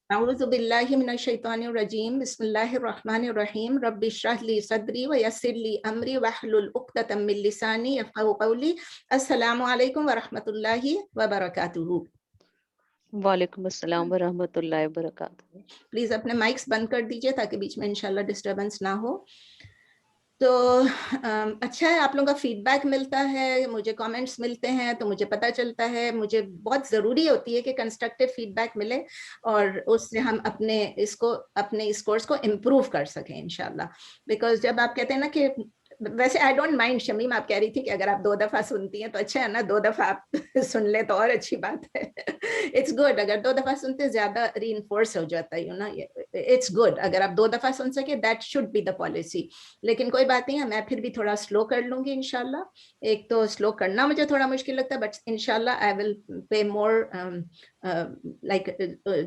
अऊज़ु बिल्लाहि मिनश शैतानिर रजीम बिस्मिल्लाहिर रहमानिर रहीम रब्बि इश्रह ली सदरी व यस्सिर ली अमरी वहलुल उक़दतम मिन लिसानी यफ़क़हू क़ौली। अस्सलामु अलैकुम व रहमतुल्लाहि व बरकातुहू। वालेकुम अस्सलाम व रहमतुल्लाहि व बरकातुहू। प्लीज अपने माइक्स बंद कर दीजिए ताकि बीच में इंशाल्लाह डिस्टर्बेंस ना हो। तो अच्छा है, आप लोगों का फीडबैक मिलता है, मुझे कमेंट्स मिलते हैं, तो मुझे पता चलता है, मुझे बहुत ज़रूरी होती है कि कंस्ट्रक्टिव फीडबैक मिले और उससे हम अपने इस कोर्स को इम्प्रूव कर सकें इंशाल्लाह। बिकॉज जब आप कहते हैं ना कि वैसे आई डोंट माइंड, शमीम आप कह रही थी कि अगर आप 2 दफ़ा सुनती हैं तो अच्छा है ना, 2 दफ़ा आप सुन ले तो और अच्छी बात है। इट्स गुड, अगर 2 दफ़ा सुनते ज़्यादा रीइंफोर्स हो जाता है, यू नो, इट्स गुड अगर आप 2 दफ़ा सुन सके, that should be the policy. लेकिन कोई बात नहीं है, मैं फिर भी थोड़ा स्लो कर लूंगी इंशाल्लाह। एक तो स्लो करना मुझे थोड़ा मुश्किल लगता है, बट इंशाल्लाह I will pay more like,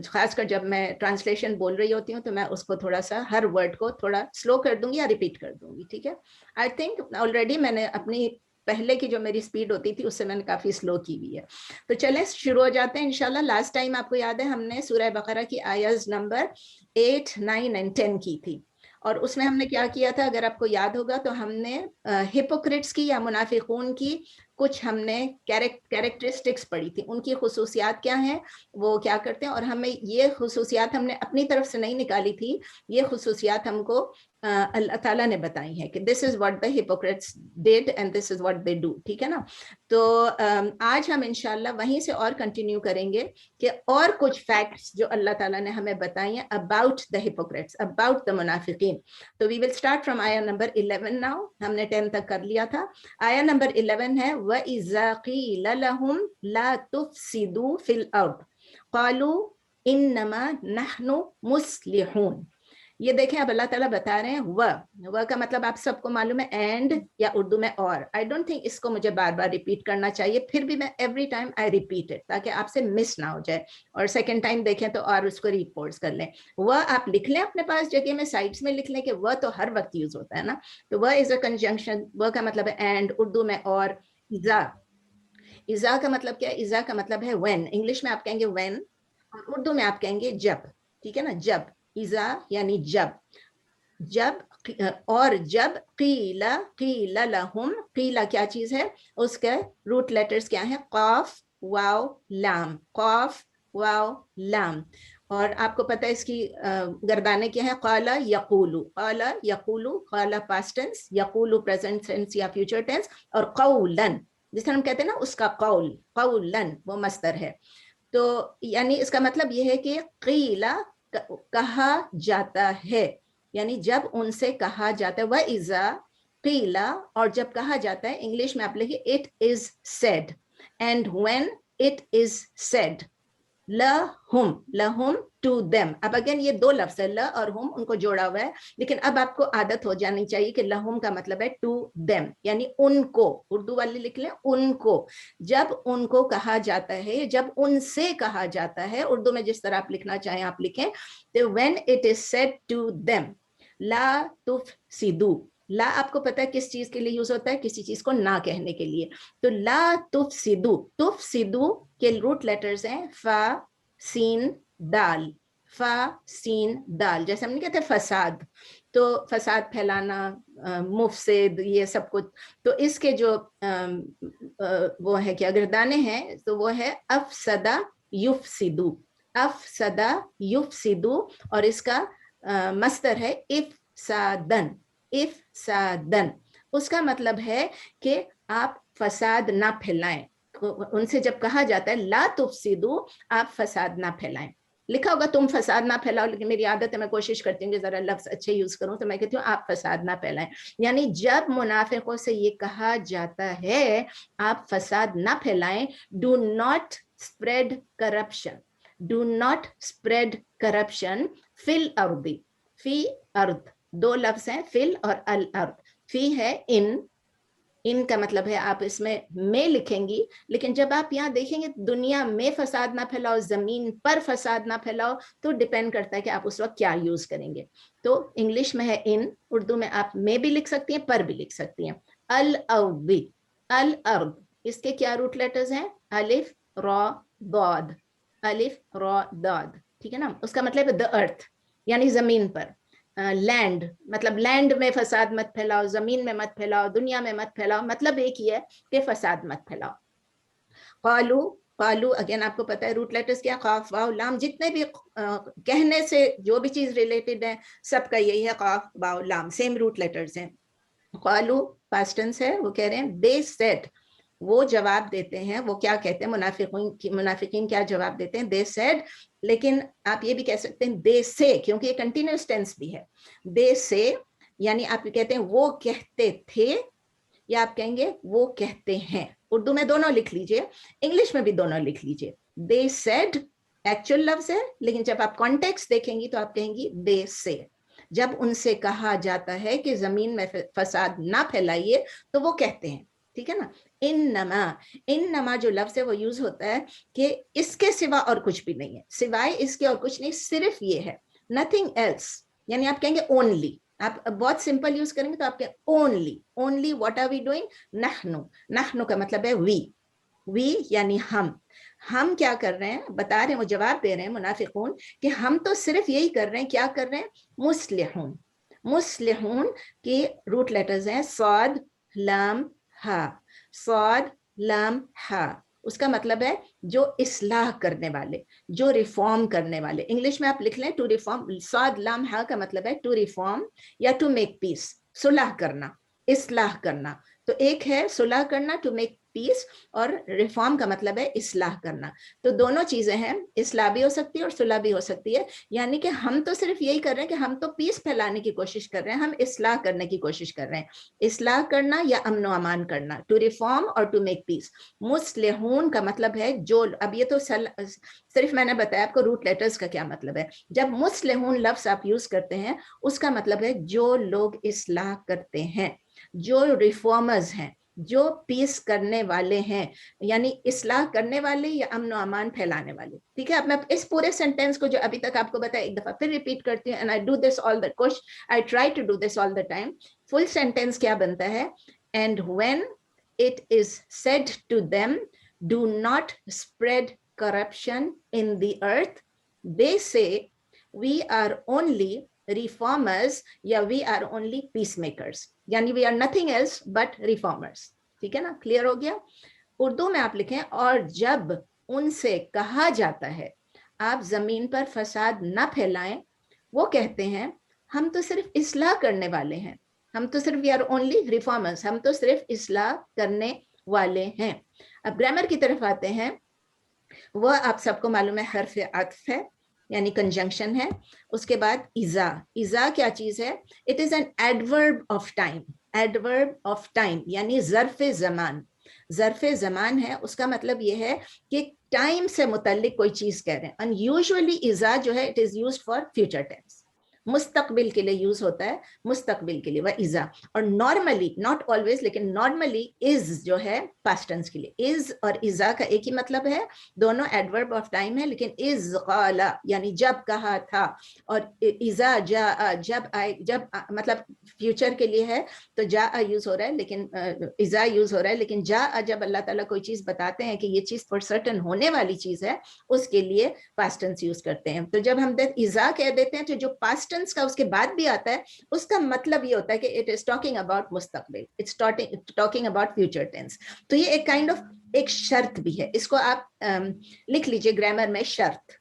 खासकर जब मैं ट्रांसलेशन बोल रही होती हूँ तो मैं उसको थोड़ा सा हर वर्ड को थोड़ा स्लो कर दूंगी या रिपीट कर दूंगी, ठीक है। आई थिंक ऑलरेडी मैंने अपनी पहले की जो मेरी स्पीड होती थी उससे मैंने काफी स्लो की हुई है। तो चलें शुरू हो जाते हैं इंशाल्लाह। लास्ट टाइम आपको याद है हमने सूरह बकरा की आयत नंबर 8, 9 एंड 10 की थी, और उसमें हमने क्या किया था, अगर आपको याद होगा तो हमने हिपोक्रेट्स की या मुनाफिकून की कुछ हमने कैरेक्टरिस्टिक्स पढ़ी थी, उनकी खुसूसियात क्या हैं, वो क्या करते हैं, और हमें ये खुसूसियात हमने अपनी तरफ से नहीं निकाली थी, ये खुसूसियात हमको अल्लाह ताला ने बताई हैं कि this is what the Hippocrates did and this is what they do, ठीक है ना। तो आज हम इंशाल्लाह वहीं से और कंटिन्यू करेंगे कि और कुछ फैक्ट्स जो अल्लाह ताला ने हमें बताई हैं about the hypocrites, about the मुनाफिकीन। तो वी विल स्टार्ट फ्रॉम आया नंबर 11 नाउ, हमने 10 तक कर लिया था। आया नंबर 11 है व इज़ा क़ील लहुम ला तुफ़सिदू फिल अर्द क़ालू इन्नमा नहनु मुस्लिहून। ये देखें, अब अल्लाह ताला बता रहे हैं व का मतलब आप सबको मालूम है एंड या उर्दू में और। आई डोंट थिंक इसको मुझे बार बार रिपीट करना चाहिए, फिर भी मैं every time I repeat it ताकि आपसे मिस ना हो जाए, और सेकंड टाइम देखें तो और उसको रिपोर्ट्स कर लें। वह आप लिख लें अपने पास जगह में, साइड्स में लिख लें कि वह तो हर वक्त यूज होता है ना। तो वह इज अ कंजंक्शन, वह का मतलब है एंड, उर्दू में और। इजा, इजा का मतलब क्या है, इजा का मतलब है व्हेन, इंग्लिश में आप कहेंगे व्हेन और उर्दू में आप कहेंगे जब, ठीक है ना, जब। इजा यानी जब, जब, और जब कीला, कीला लहुम, कीला क्या चीज है, उसके रूट लेटर्स क्या है, कॉफ वाव लाम, कॉफ वाव लाम। और आपको पता है इसकी गर्दाने क्या है, काला यकूलू, काला यकूलू, काला पास्ट टेंस, यकूलू प्रेजेंट टेंस या फ्यूचर टेंस, और कौलन जिस तरह हम कहते हैं ना उसका कौल, कौलन वो मस्दर है। तो यानी इसका मतलब यह है कि कीला कहा जाता है, यानी जब उनसे कहा जाता है, वह इज़ा कीला, और जब कहा जाता है इंग्लिश में आप लिखिए it is said, and when it is said, लहुम, लहुम टू देम। अब अगेन ये 2 लफ्ज है, ल और हुम, उनको जोड़ा हुआ है, लेकिन अब आपको आदत हो जानी चाहिए कि लहुम का मतलब है टू देम, यानी उनको, उर्दू वाले लिख लें उनको। जब उनको कहा जाता है, जब उनसे कहा जाता है, उर्दू में जिस तरह आप लिखना चाहें आप लिखें, तो when it is said to them ला तुफसिदू। ला आपको पता है किस चीज के लिए यूज होता है, किसी चीज को ना कहने के लिए। तो ला तुफसिदू, तुफसिदू के रूट लेटर्स हैं फा सीन दाल, फा सीन दाल, जैसे हमने कहते हैं फसाद, तो फसाद फैलाना, मुफसिद, ये सब कुछ। तो इसके जो वो है क्या गर्दाने हैं, तो वो है अफसदा युफसिदू, अफसदा युफसिदू, और इसका मस्दर है इफसादन, इफसादन। उसका मतलब है कि आप फसाद ना फैलाएं। उनसे जब कहा जाता है ला तुफसिदू, आप फसाद ना फैलाएं। लिखा होगा तुम फसाद ना फैलाओ, लेकिन मेरी आदत है मैं कोशिश करती हूँ कि जरा लफ्ज अच्छे यूज करूं, तो मैं कहती हूँ आप फसाद ना फैलाएं। यानी जब मुनाफिकों से ये कहा जाता है आप फसाद ना फैलाएं, do not spread corruption, do not spread corruption फिल अर्दी, फी अर्द, 2 लफ्ज हैं फिल और अल अर्द। फी है इन, इन का मतलब है आप इसमें में लिखेंगी, लेकिन जब आप यहाँ देखेंगे दुनिया में फसाद ना फैलाओ, जमीन पर फसाद ना फैलाओ, तो डिपेंड करता है कि आप उस वक्त क्या यूज करेंगे। तो इंग्लिश में है इन, उर्दू में आप में भी लिख सकती हैं, पर भी लिख सकती हैं। अल अर्दी, अल अर्द, इसके क्या रूट लेटर्स हैं, अलिफ रॉ दौद, अलिफ रॉ दौद, ठीक है ना, उसका मतलब है द अर्थ यानी जमीन पर, लैंड मतलब लैंड में फसाद मत फैलाओ, जमीन में मत फैलाओ, दुनिया में मत फैलाओ, मतलब एक ही है कि फसाद मत फैलाओ। कालू, कालू अगेन आपको पता है रूट लेटर्स क्या, काफ वाव लाम, जितने भी कहने से जो भी चीज रिलेटेड है सबका यही है, काफ वाव लाम सेम रूट लेटर्स हैं। कालू पास्ट टेंस है, वो कह रहे हैं दे सेड, वो जवाब देते हैं, वो क्या कहते हैं, मुनाफिकीन क्या जवाब देते हैं, दे सेड। लेकिन आप ये भी कह सकते हैं दे से, क्योंकि ये कंटिन्यूअस टेंस भी है। दे से यानी आप कहते हैं वो कहते थे, या आप कहेंगे वो कहते हैं। उर्दू में दोनों लिख लीजिए, इंग्लिश में भी दोनों लिख लीजिए। दे सेड एक्चुअल लफ्ज है, लेकिन जब आप कॉन्टेक्स्ट देखेंगी तो आप कहेंगी दे से। जब उनसे कहा जाता है कि जमीन में फसाद ना फैलाइए तो वो कहते हैं, ठीक है ना। इन नमा जो लफ्ज है वो यूज होता है कि इसके सिवा और कुछ भी नहीं है, सिवाय इसके और कुछ नहीं, सिर्फ ये है, नथिंग एल्स। यानी आप कहेंगे ओनली, आप बहुत सिंपल यूज करेंगे तो आपके only, only what are we doing, नहनु, नहनु का मतलब है वी यानी हम क्या कर रहे हैं, बता रहे हैं, वो जवाब दे रहे हैं मुनाफिकून कि हम तो सिर्फ यही कर रहे हैं, क्या कर रहे हैं, मुस्लिहून। मुस्लिहून के रूट लेटर्स हैं सौद लाम हा, सौद लाम हा, उसका मतलब है जो इस्लाह करने वाले, जो रिफॉर्म करने वाले। इंग्लिश में आप लिख लें टू रिफॉर्म, सौद लाम हा का मतलब है टू रिफॉर्म या टू मेक पीस, सुलह करना, इस्लाह करना। तो एक है सुलह करना टू मेक पीस, और रिफॉर्म का मतलब है इस्लाह करना। तो दोनों चीजें हैं, इस्लाह भी हो सकती है और सुलह भी हो सकती है। यानी कि हम तो सिर्फ यही कर रहे हैं कि हम तो पीस फैलाने की कोशिश कर रहे हैं, हम इस्लाह करने की कोशिश कर रहे हैं, इस्लाह करना या अमन व अमान करना, टू रिफॉर्म और टू मेक पीस। मुस्लिहून का मतलब है जो, अब ये तो सिर्फ मैंने बताया आपको रूट लेटर्स का क्या मतलब है। जब मुस्लिहून लफ्ज आप यूज करते हैं उसका मतलब है जो लोग इस्लाह करते हैं, जो रिफॉर्मर्स हैं, जो पीस करने वाले हैं, यानी इस्लाह करने वाले या अमन अमान फैलाने वाले। ठीक है, अब मैं इस पूरे सेंटेंस को जो अभी तक आपको बताया एक दफा फिर रिपीट करती हूँ, and I do this all the question, I try to do this all the time. Full sentence क्या बनता है, and when it is said to them do not spread corruption in the earth, they say we are only reformers या we are only peacemakers, यानी we are nothing else but reformers. ठीक है ना, clear हो गया। उर्दू में आप लिखें, और जब उनसे कहा जाता है आप जमीन पर फसाद ना फैलाएं, वो कहते हैं हम तो सिर्फ इस्लाह करने वाले हैं, हम तो सिर्फ वी आर ओनली रिफॉर्मर्स, हम तो सिर्फ इस्लाह करने वाले हैं। अब ग्रामर की तरफ आते हैं, वह आप सबको मालूम है हर्फ अत्फ है यानी कंजंक्शन है। उसके बाद इजा, इजा क्या चीज है, it is an adverb of time, adverb of time यानी ज़र्फ़ ज़मान, ज़र्फ़ ज़मान है, उसका मतलब ये है कि टाइम से मुतल्लिक कोई चीज कह रहे हैं। अनयूजुअली इजा जो है it is used for future tense, मुस्तकबिल के लिए यूज होता है, मुस्तकबिल के लिए वह इजा। और नॉर्मली, नॉट ऑलवेज लेकिन नॉर्मली इज जो है पास्ट टेंस के लिए, इज और इजा का एक ही मतलब है, दोनों एडवर्ब ऑफ टाइम है, लेकिन इज क़ाला यानी जब कहा था, और इजा जा जब आए, जब मतलब फ्यूचर के लिए है तो जा यूज हो रहा है, लेकिन इजा यूज हो रहा है, लेकिन जा जब अल्लाह ताला कोई चीज बताते हैं कि ये चीज फॉर सर्टेन होने वाली चीज है, उसके लिए पास्ट टेंस यूज करते हैं। तो जब हम इजा कह देते हैं तो जो पास्ट टेंस का उसके बाद भी आता है उसका मतलब ये होता है कि इट इज टॉकिंग अबाउट मुस्तकबिल, it's talking about future tense. तो ये एक काइंड ऑफ एक शर्त भी है, इसको आप लिख लीजिए ग्रामर में, शर्त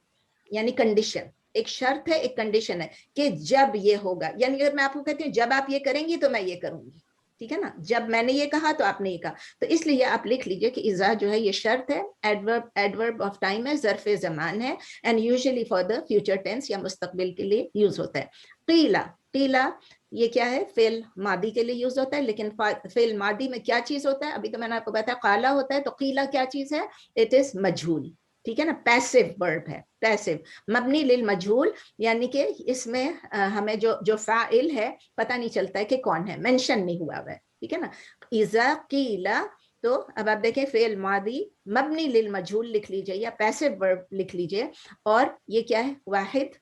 यानी कंडीशन, एक शर्त है, एक कंडीशन है कि जब ये होगा, यानी अगर मैं आपको कहती हूँ जब आप ये करेंगी तो मैं ये करूंगी, ठीक है ना, जब मैंने ये कहा तो आपने ये कहा, तो इसलिए आप लिख लीजिए कि इज़ा जो है ये शर्त है, एडवर्ब ऑफ टाइम है, ज़र्फ़ ज़मान है, and usually for the future tense या मुस्तकबिल के लिए यूज होता है। क़ीला, क़ीला ये क्या है, फेल मादी के लिए यूज होता है, लेकिन फेल मादी में क्या चीज होता है, अभी तो मैंने आपको बताया क़ाला होता है, तो क़ीला क्या चीज है, इट इज मजहूल, ठीक है ना, पैसिव वर्ब है, पैसिव मबनी लिल मजहूल, यानी कि इसमें हमें जो फाइल है पता नहीं चलता है कि कौन है, मेंशन नहीं हुआ है, ठीक है ना। इज़ा क़ीला, तो अब आप देखें फेल मादी मबनी लिल मजहूल लिख लीजिए या पैसिव वर्ब लिख लीजिए, और ये क्या है, वाहिद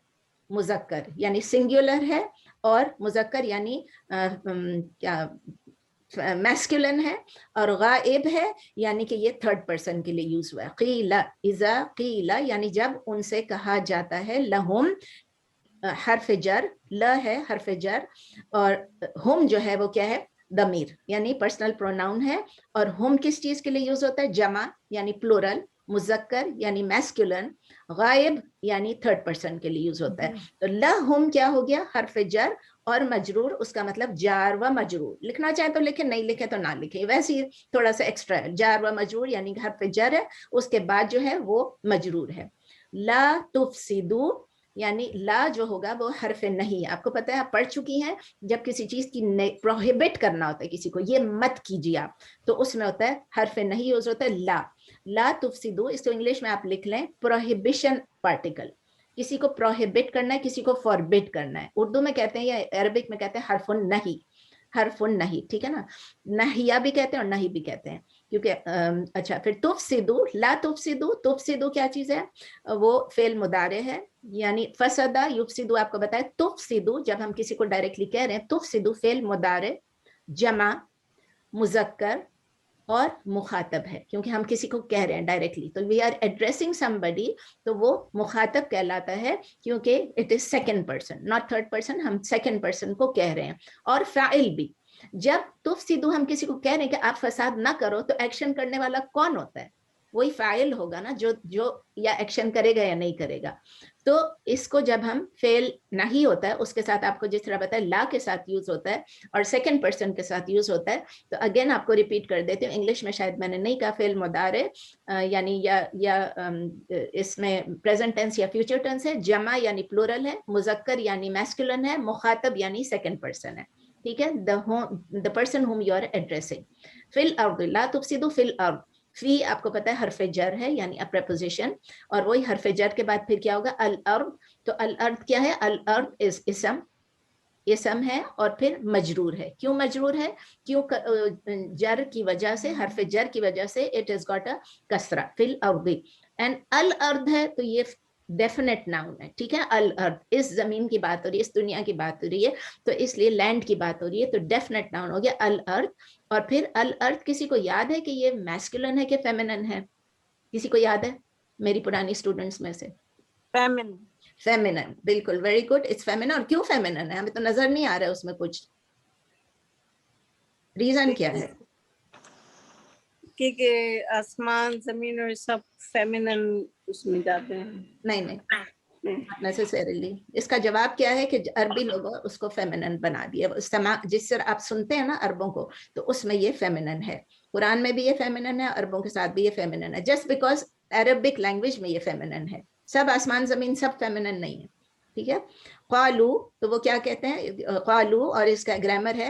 मुज़क्कर यानी सिंगुलर है, और मुज़क्कर यानी क्या मैस्कुलिन है, और गाइब है यानी कि ये थर्ड पर्सन के लिए यूज हुआ है. क़ीला, इज़ा क़ीला यानी जब उनसे कहा जाता है. लहुम हर्फ जर, ल है हर्फ जर, और हुम जो है वो क्या है, दमीर यानी पर्सनल प्रोनाउन है. और हुम किस चीज के लिए यूज होता है, जमा यानी प्लूरल, मुजक्कर यानी मैस्कुलिन, गायब यानी थर्ड पर्सन के लिए यूज होता है. तो लहुम क्या हो गया, हर्फ जर और मजरूर, उसका मतलब जार व मजरूर. लिखना चाहे तो लिखे, नहीं लिखे तो ना लिखे, वैसे ही थोड़ा सा एक्स्ट्रा है. जार व मजरूर यानी हर्फ जर है, उसके बाद जो है वो मजरूर है. ला तुफसिदू यानी ला जो होगा वो हर्फ नहीं है. आपको पता है, आप पढ़ चुकी हैं, जब किसी चीज की प्रोहिबिट करना होता है किसी को, ये मत कीजिए आप, तो उसमें होता है हर्फ नहीं यूज होता है ला. ला तुफसिदू, इसको इंग्लिश में आप लिख लें प्रोहिबिशन पार्टिकल. किसी को प्रोहिबिट करना है, किसी को फॉरबिट करना है. उर्दू में कहते हैं या अरबिक में कहते हैं हरफुन नहीं, हरफुन नहीं, ठीक है ना. नहिया भी कहते हैं और नहीं भी कहते हैं, क्योंकि अच्छा. फिर तुफसिदू, ला तुफसिदू, तुफसिदू क्या चीज है, वो फेल मुदारे है, यानी फसदा युफसिदू आपको बताया. तुफसिदू जब हम किसी को डायरेक्टली कह रहे हैं, तुफसिदू फेल मुदारे, जमा, मुजक्कर और मुखातब है, क्योंकि हम किसी को कह रहे हैं डायरेक्टली, तो वी आर एड्रेसिंग समबडी, तो वो मुखातब कहलाता है, क्योंकि it is second person not third person, हम सेकंड पर्सन को कह रहे हैं. और फाइल भी, जब तुफसिदू हम किसी को कह रहे हैं कि आप फसाद ना करो, तो एक्शन करने वाला कौन होता है, वही फाइल होगा ना, जो या एक्शन करेगा या नहीं करेगा. तो इसको जब हम फेल नहीं होता है, उसके साथ आपको जिस तरह बताया ला के साथ यूज होता है और सेकंड पर्सन के साथ यूज होता है. तो अगेन आपको रिपीट कर देती हूँ, इंग्लिश में शायद मैंने नहीं कहा, फेल मुदारे यानी या इसमें प्रेजेंट टेंस या फ्यूचर टेंस है, जमा यानी प्लूरल है, मुजक्कर यानी मैस्कुलिन है, मुखातब यानी सेकंड पर्सन है. ठीक है, the person whom you are addressing. फिल अर्द, ला तुफसिदू फिल अर्द. फी आपको पता है हरफ जर है यानी अ प्रेपोजिशन, और वही हरफ जर के बाद फिर क्या होगा, अल अर्द. तो अल अर्द क्या है, अल अर्द इज इसम, इसम है और फिर मजरूर है. क्यों मजरूर है, क्यों जर की वजह से, हरफ जर की वजह से इट इज गॉट अ कसरा, फिल अर्दी. एंड अल अर्द है तो ये डेफिनेट नाउन है, ठीक है. अल अर्द, इस जमीन की बात हो रही है, इस दुनिया की बात हो रही है, तो इसलिए लैंड की बात हो रही है, तो डेफिनेट नाउन हो गया अल अर्द. और फिर अल अर्द, किसी को याद है कि ये मैस्कुलिन है कि फेमिनिन है, किसी को याद है मेरी पुरानी स्टूडेंट्स में से? फेमिनिन. फेमिनिन, बिल्कुल, वेरी गुड, इट्स फेमिनिन. और क्यों फेमिनिन है, हमें तो नजर नहीं आ रहा है उसमें कुछ रीजन क्या है? क्योंकि आसमान जमीन और सब फेमिनिन उसमें जाते हैं. नहीं नेसेसरीली. इसका जवाब क्या है कि अरबी लोगों उसको फेमिनिन बना दिया. जिस तरह आप सुनते हैं ना अरबों को, तो उसमें ये फेमिनिन है. कुरान में भी ये फेमिनिन है, अरबों के साथ भी ये फेमिनिन है, जस्ट बिकॉज अरबिक लैंग्वेज में ये फेमिनिन है. सब आसमान जमीन सब फेमिनिन नहीं है, ठीक है. क़ालू, तो वो क्या कहते हैं, क़ालू, और इसका ग्रामर है,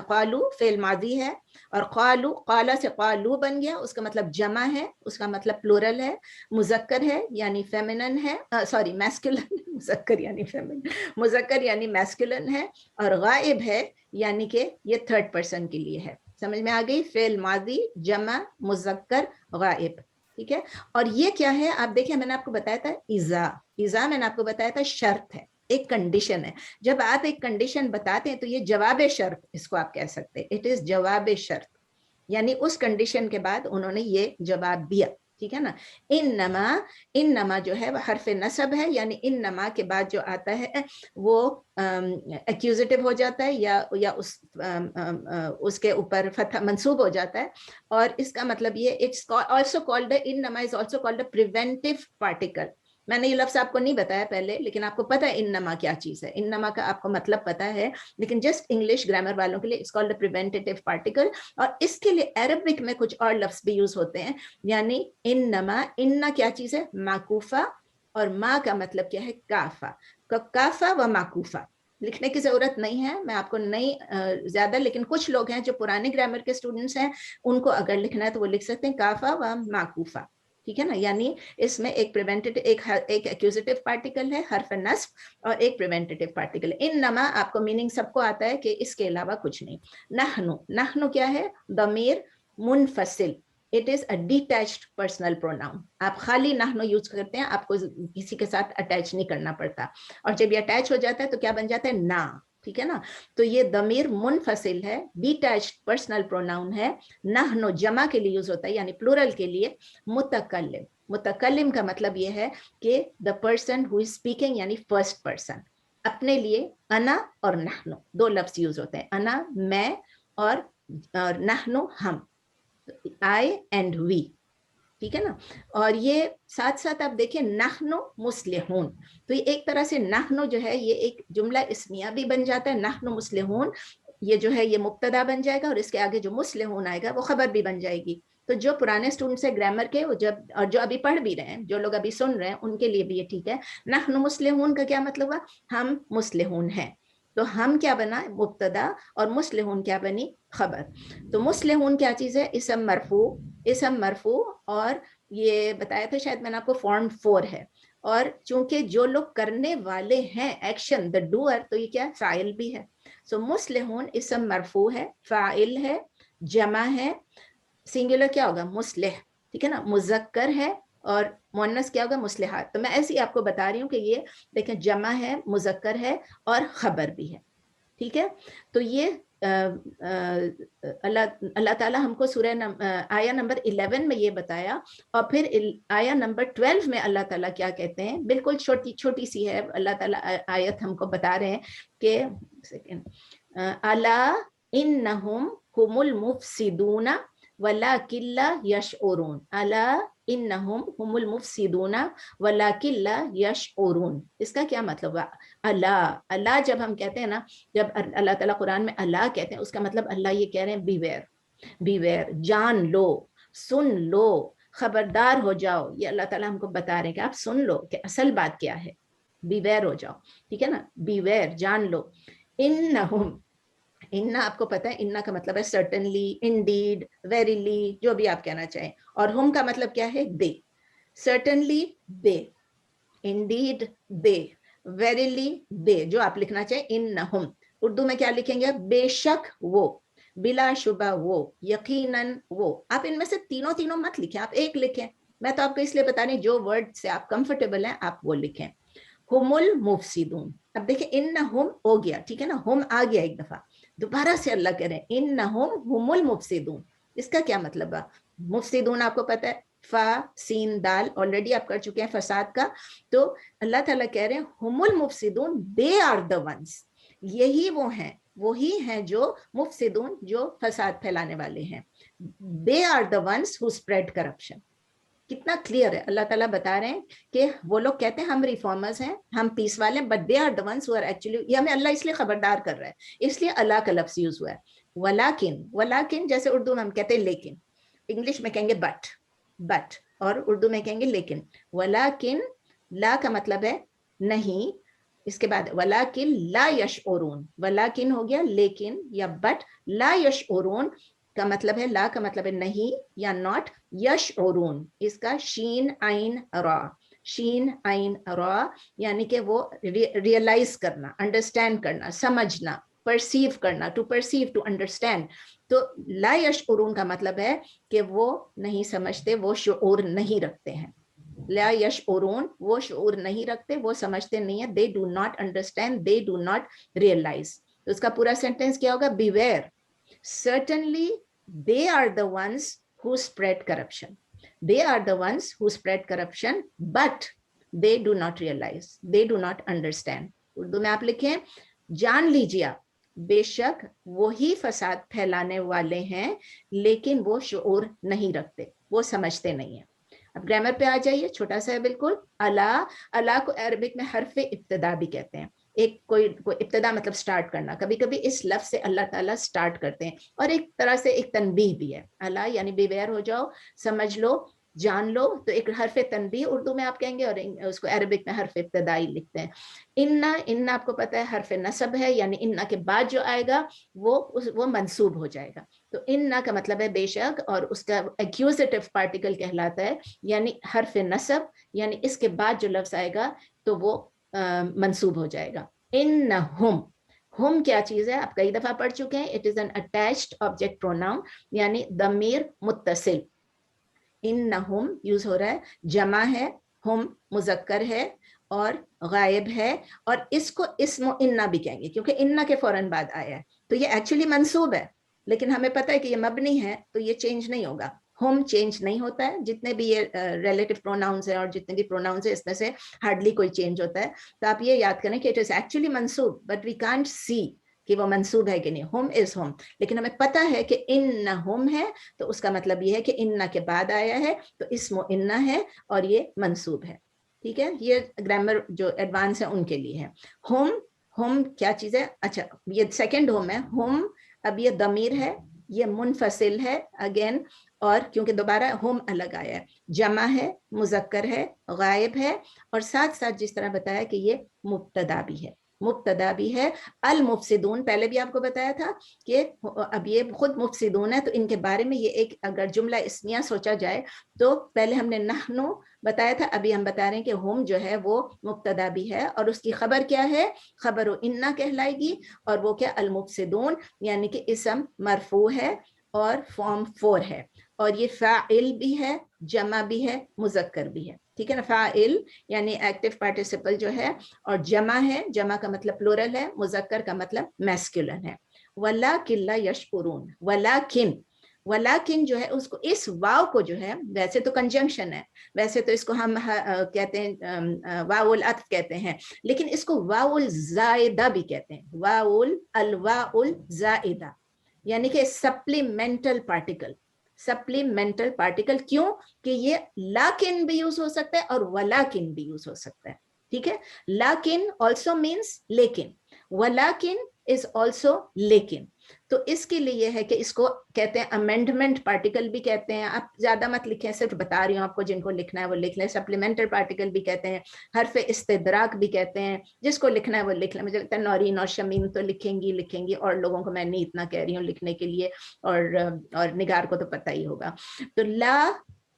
क़ालू फेल मादी है, और क़ालू, क़ाला से क़ालू बन गया, उसका मतलब जमा है, उसका मतलब प्लूरल है, मुजक्कर है यानी फेमिनिन है, सॉरी मैस्कुलिन, मुजक्कर यानी फेमिनिन, मुजक्कर यानी मैस्कुलिन है, और गायब है यानी कि ये थर्ड पर्सन के लिए है. समझ में आ गई, फेल मादी, जमा, मुजक्कर, गायब, ठीक है. और ये क्या है, आप देखिए मैंने आपको बताया था इज़ा, इज़ा मैंने आपको बताया था शर्त है, एक कंडीशन है. जब आप एक कंडीशन बताते हैं तो ये जवाब शर्त, इसको आप कह सकते हैं, इट इज जवाब शर्त, यानी उस कंडीशन के बाद उन्होंने ये जवाब दिया, ठीक है ना. इन नमा जो है वह हरफ नसब है, यानी इन नमा के बाद जो आता है वो एक्यूजेटिव हो जाता है, या उसके ऊपर फतह मंसूब हो जाता है. और इसका मतलब ये, इट्स आल्सो कॉल्ड, इन नमा is also called a preventive particle. मैंने ये लफ्ज आपको नहीं बताया पहले, लेकिन आपको पता है इन नमा क्या चीज है, इन नमा का आपको मतलब पता है, लेकिन जस्ट इंग्लिश ग्रामर वालों के लिए it's called a preventative particle. और इसके लिए अरबिक में कुछ और लफ्ज भी यूज होते हैं, यानी इन नमा, इन्ना क्या चीज है, माकूफा, और मा का मतलब क्या है, काफा. काफा व माकूफा लिखने की जरूरत नहीं है, मैं आपको नहीं ज्यादा, लेकिन कुछ लोग हैं जो पुराने ग्रामर के स्टूडेंट्स हैं, उनको अगर लिखना है तो वो लिख सकते हैं काफा व माकूफा, ठीक है ना. यानी इसमें एक प्रिवेंटेटिव, एक एक्यूजेटिव पार्टिकल है हरफ नस्ब, और एक प्रिवेंटेटिव पार्टिकल. इन नमा आपको मीनिंग सबको आता है कि इसके अलावा कुछ नहीं. नहनु, नहनु क्या है, दमीर मुनफसिल, it is a detached personal pronoun. आप खाली नहनु यूज करते हैं, आपको किसी के साथ अटैच नहीं करना पड़ता, और जब ये अटैच हो जाता है तो क्या बन जाता है, ना. ठीक है ना। तो ये दमीर मुनफसिल है, डिटैच्ड पर्सनल प्रोनाउन है, नहनो जमा के लिए यूज होता है यानी प्लूरल के लिए। मुतकल्लिम, मुतकल्लिम का मतलब ये है कि the person who is speaking यानी फर्स्ट पर्सन। अपने लिए अना और नहनो दो लफ्ज यूज होते हैं, अना मैं और नहनो हम, आई एंड वी, ठीक है ना। और ये साथ साथ आप देखें नहनो मुस्लिहून, तो ये एक तरह से नहनो जो है ये एक जुमला इस्मिया भी बन जाता है, नहनो मुस्लिहून ये जो है ये मुब्तदा बन जाएगा और इसके आगे जो मुस्लिहून आएगा वो खबर भी बन जाएगी। तो जो पुराने स्टूडेंट्स है ग्रामर के वो जब, और जो अभी पढ़ भी रहे हैं, जो लोग अभी सुन रहे हैं उनके लिए भी ये ठीक है। नहनो मुस्लिहून का क्या मतलब हुआ, हम मुस्लिहून हैं। तो हम क्या बना, मुब्तदा, और मुस्लिहून क्या बनी, खबर। तो मुस्लिहून क्या चीज है, इसम मरफू, इसम मरफू, और ये बताया था शायद मैंने आपको, फॉर्म 4 है। और चूंकि जो लोग करने वाले हैं एक्शन, द डूअर, तो ये क्या फाइल भी है। सो मुस्लिहून इसम मरफू है, फाइल है, जमा है, सिंगुलर क्या होगा मुस्लिह, ठीक है ना, मुजक्कर है, और मुन्नस क्या होगा मुस्लिहात। तो मैं ऐसे ही आपको बता रही हूँ कि ये देखें जमा है, मुजक्कर है और खबर भी है, ठीक है। तो ये अल्लाह ताला हमको आया नंबर 11 में ये बताया, और फिर आया नंबर 12 में अल्लाह ताला क्या कहते हैं, बिल्कुल छोटी छोटी सी है, अल्लाह ताला आयत हमको बता रहे हैं कि अला इन्नहुम हुमुल मुफसिदूना वलाकिन ला यशउरून, अला इन्नहुम हुमुल मुफसिदूना वलाकिन ला यशउरून। इसका क्या मतलब है, अल्लाह, अल्लाह जब हम कहते हैं ना, जब अल्लाह ताला कुरान में अल्लाह कहते हैं, उसका मतलब अल्लाह ये कह रहे हैं बीवेयर, बीवेयर, जान लो, सुन लो, खबरदार हो जाओ। ये अल्लाह ताला हमको बता रहे हैं कि आप सुन लो कि असल बात क्या है, बीवेयर हो जाओ, ठीक है ना, बीवेयर, जान लो। इन्नहुम, इन्ना आपको पता है, इन्ना का मतलब है सर्टेनली, इंडीड, वेरीली, जो भी आप कहना चाहें, और हुम का मतलब क्या है, दे। सर्टेनली दे, इंडीड दे, वेरीली दे, जो आप लिखना चाहें, इन्नहुम। उर्दू में क्या लिखेंगे, बेशक वो, बिलाशुबा वो, यकीनन वो। आप इनमें से तीनों तीनों मत लिखें, आप एक लिखें। मैं तो आपको इसलिए बता रही, जो वर्ड से आप कंफर्टेबल हैं आप वो लिखें। हुमुल मुफसिदून, अब देखिए इन्नहुम हो गया, ठीक है ना, हुम आ गया एक दफा, दोबारा से अल्लाह कह रहे हैं इन्नहुम हुमुल मुफसिदून। इसका क्या मतलब है, मुफसिदून आपको पता है, फा सीन दाल ऑलरेडी आप कर चुके हैं फसाद का। तो अल्लाह ताला कह रहे हैं हुमुल मुफसिदून, दे आर द वंस, यही वो हैं, वही हैं जो मुफसिदून, जो फसाद फैलाने वाले हैं। They are the ones who spread corruption. कितना क्लियर है, अल्लाह ताला बता रहे हैं कि वो लोग कहते हैं हम रिफॉर्मर्स हैं, हम पीस वाले हैं, but they are the ones who are actually, ये हमें अल्लाह इसलिए खबरदार कर रहा है, इसलिए अल्लाह का लफ्ज यूज हुआ है। वलाकिन, वलाकिन जैसे उर्दू में हम कहते हैं लेकिन, इंग्लिश में कहेंगे बट, बट, और उर्दू में कहेंगे लेकिन। वलाकिन, ला का मतलब है नहीं, इसके बाद वलाकिन ला यशउरून, वलाकिन हो गया लेकिन या बट, ला यशउरून का मतलब है, ला का मतलब है नहीं या नॉट, यशउरून इसका शीन आइन रा, शीन आइन रा, यानी कि वो रियलाइज करना, अंडरस्टैंड करना, समझना, परसीव करना, टू परसीव, टू अंडरस्टैंड। तो ला यशउरून का मतलब है कि वो नहीं समझते, वो शऊर नहीं रखते हैं। ला यशउरून, वो शऊर नहीं रखते, वो समझते नहीं है, they do not understand, they do not realise. तो उसका पूरा सेंटेंस क्या होगा, beware, certainly they are the ones who spread corruption, they are the ones who spread corruption, but they do not realize, they do not understand। Urdu में आप लिखें, जान लीजिए आप, बेशक वही फसाद फैलाने वाले हैं, लेकिन वो शऊर नहीं रखते, वो समझते नहीं है। अब ग्रामर पे आ जाइए, छोटा सा है बिल्कुल। अला, अला को अरबिक में हरफ इब्तिदा भी कहते हैं। एक कोई इब्तिदा मतलब स्टार्ट करना, कभी कभी इस लफ्ज से अल्लाह ताला स्टार्ट करते हैं, और एक तरह से एक तनबीह भी है। अला यानी बेवेयर हो जाओ, समझ लो, जान लो, तो एक हरफ तनबीह उर्दू में आप कहेंगे, और उसको अरबिक में हरफ इब्तिदाई लिखते हैं। इन्ना, इन्ना आपको पता है हरफ नसब है, यानी इन्ना के बाद जो आएगा वो मंसूब हो जाएगा। तो इन्ना का मतलब है बेशक, और उसका एक्यूजेटिव पार्टिकल कहलाता है, यानी हरफ नसब, यानी इसके बाद जो लफ्ज आएगा तो वो मंसूब हो जाएगा। इन्नहुम, हुम क्या चीज है, आप कई दफा पढ़ चुके हैं, it is an attached object pronoun, यानी दमीर मुत्तसिल। इन्नहुम यूज हो रहा है, जमा है, हुम मुजक्कर है, اور غائب ہے, اور اس کو اسم و انا بھی کہیں گے کیونکہ انا کے فوراً بعد آیا ہے, تو یہ ایکچولی منصوب ہے, لیکن ہمیں پتہ ہے کہ یہ مبنی ہے تو یہ چینج نہیں ہوگا. ہوم چینج نہیں ہوتا ہے, جتنے بھی یہ ریلیٹو پروناؤنس ہیں اور جتنے بھی پروناؤنس ہیں اس میں سے ہارڈلی کوئی چینج ہوتا ہے. تو آپ یہ یاد کریں کہ اٹ از ایکچولی منصوب, بٹ وی کانٹ سی کہ وہ منصوب ہے کہ نہیں. ہوم از ہوم, لیکن ہمیں پتہ ہے کہ ان ہوم ہے, تو اس کا مطلب یہ ہے کہ ان کے بعد آیا ہے تو اسم و انا ہے اور یہ منصوب ہے. ٹھیک ہے, یہ گرامر جو ایڈوانس ہے ان کے لیے ہے. ہوم, ہوم کیا چیز ہے؟ اچھا یہ سیکنڈ ہوم ہے. ہوم اب یہ ضمیر ہے, یہ منفصل ہے اگین, اور کیونکہ دوبارہ ہوم الگ آیا ہے, جمع ہے, مذکر ہے, غائب ہے, اور ساتھ ساتھ جس طرح بتایا کہ یہ مبتدا بھی ہے, مبتدا بھی ہے. المفسدون پہلے بھی آپ کو بتایا تھا کہ اب یہ خود مفسدون ہے, تو ان کے بارے میں یہ ایک اگر جملہ اسمیہ سوچا جائے تو پہلے ہم نے نحنو بتایا تھا, ابھی ہم بتا رہے ہیں کہ ہم جو ہے وہ مبتدا بھی ہے, اور اس کی خبر کیا ہے؟ خبر و انا کہلائے گی, اور وہ کیا؟ المفسدون, یعنی کہ اسم مرفوع ہے اور فارم 4 ہے, اور یہ فاعل بھی ہے, جمع بھی ہے, مذکر بھی ہے. ٹھیک ہے نا, فاعل یعنی ایکٹیو پارٹیسپل جو ہے, اور جمع ہے, جمع کا مطلب پلورل ہے, مذکر کا مطلب میسکولن ہے. وَلَٰكِن لَا يَشْعُرُونَ, وَلَٰكِن, وَلَٰكِن جو ہے اس کو, اس واو کو جو ہے, ویسے تو کنجنکشن ہے, ویسے تو اس کو ہم کہتے ہیں واو العطف کہتے ہیں, لیکن اس کو واو الزائدہ بھی کہتے ہیں, واو الواو الزائدہ, یعنی کہ سپلیمنٹل پارٹیکل. سپلیمنٹل پارٹیکل کیوں کہ یہ لاکن بھی یوز ہو سکتا ہے اور ولاکن بھی یوز ہو سکتا ہے. ٹھیک ہے, لاکن آلسو مینس لیکن, ولاکن از آلسو لیکن. تو اس کے لیے ہے کہ اس کو کہتے ہیں امینڈمنٹ پارٹیکل بھی کہتے ہیں. آپ زیادہ مت لکھیں, صرف بتا رہی ہوں آپ کو, جن کو لکھنا ہے وہ لکھ لیں. سپلیمنٹل پارٹیکل بھی کہتے ہیں, حرف استدراک بھی کہتے ہیں, جس کو لکھنا ہے وہ لکھ لیں. مجھے لگتا ہے نورین اور شمیم تو لکھیں گی, اور لوگوں کو میں نہیں اتنا کہہ رہی ہوں لکھنے کے لیے, اور نگار کو تو پتہ ہی ہوگا. تو لا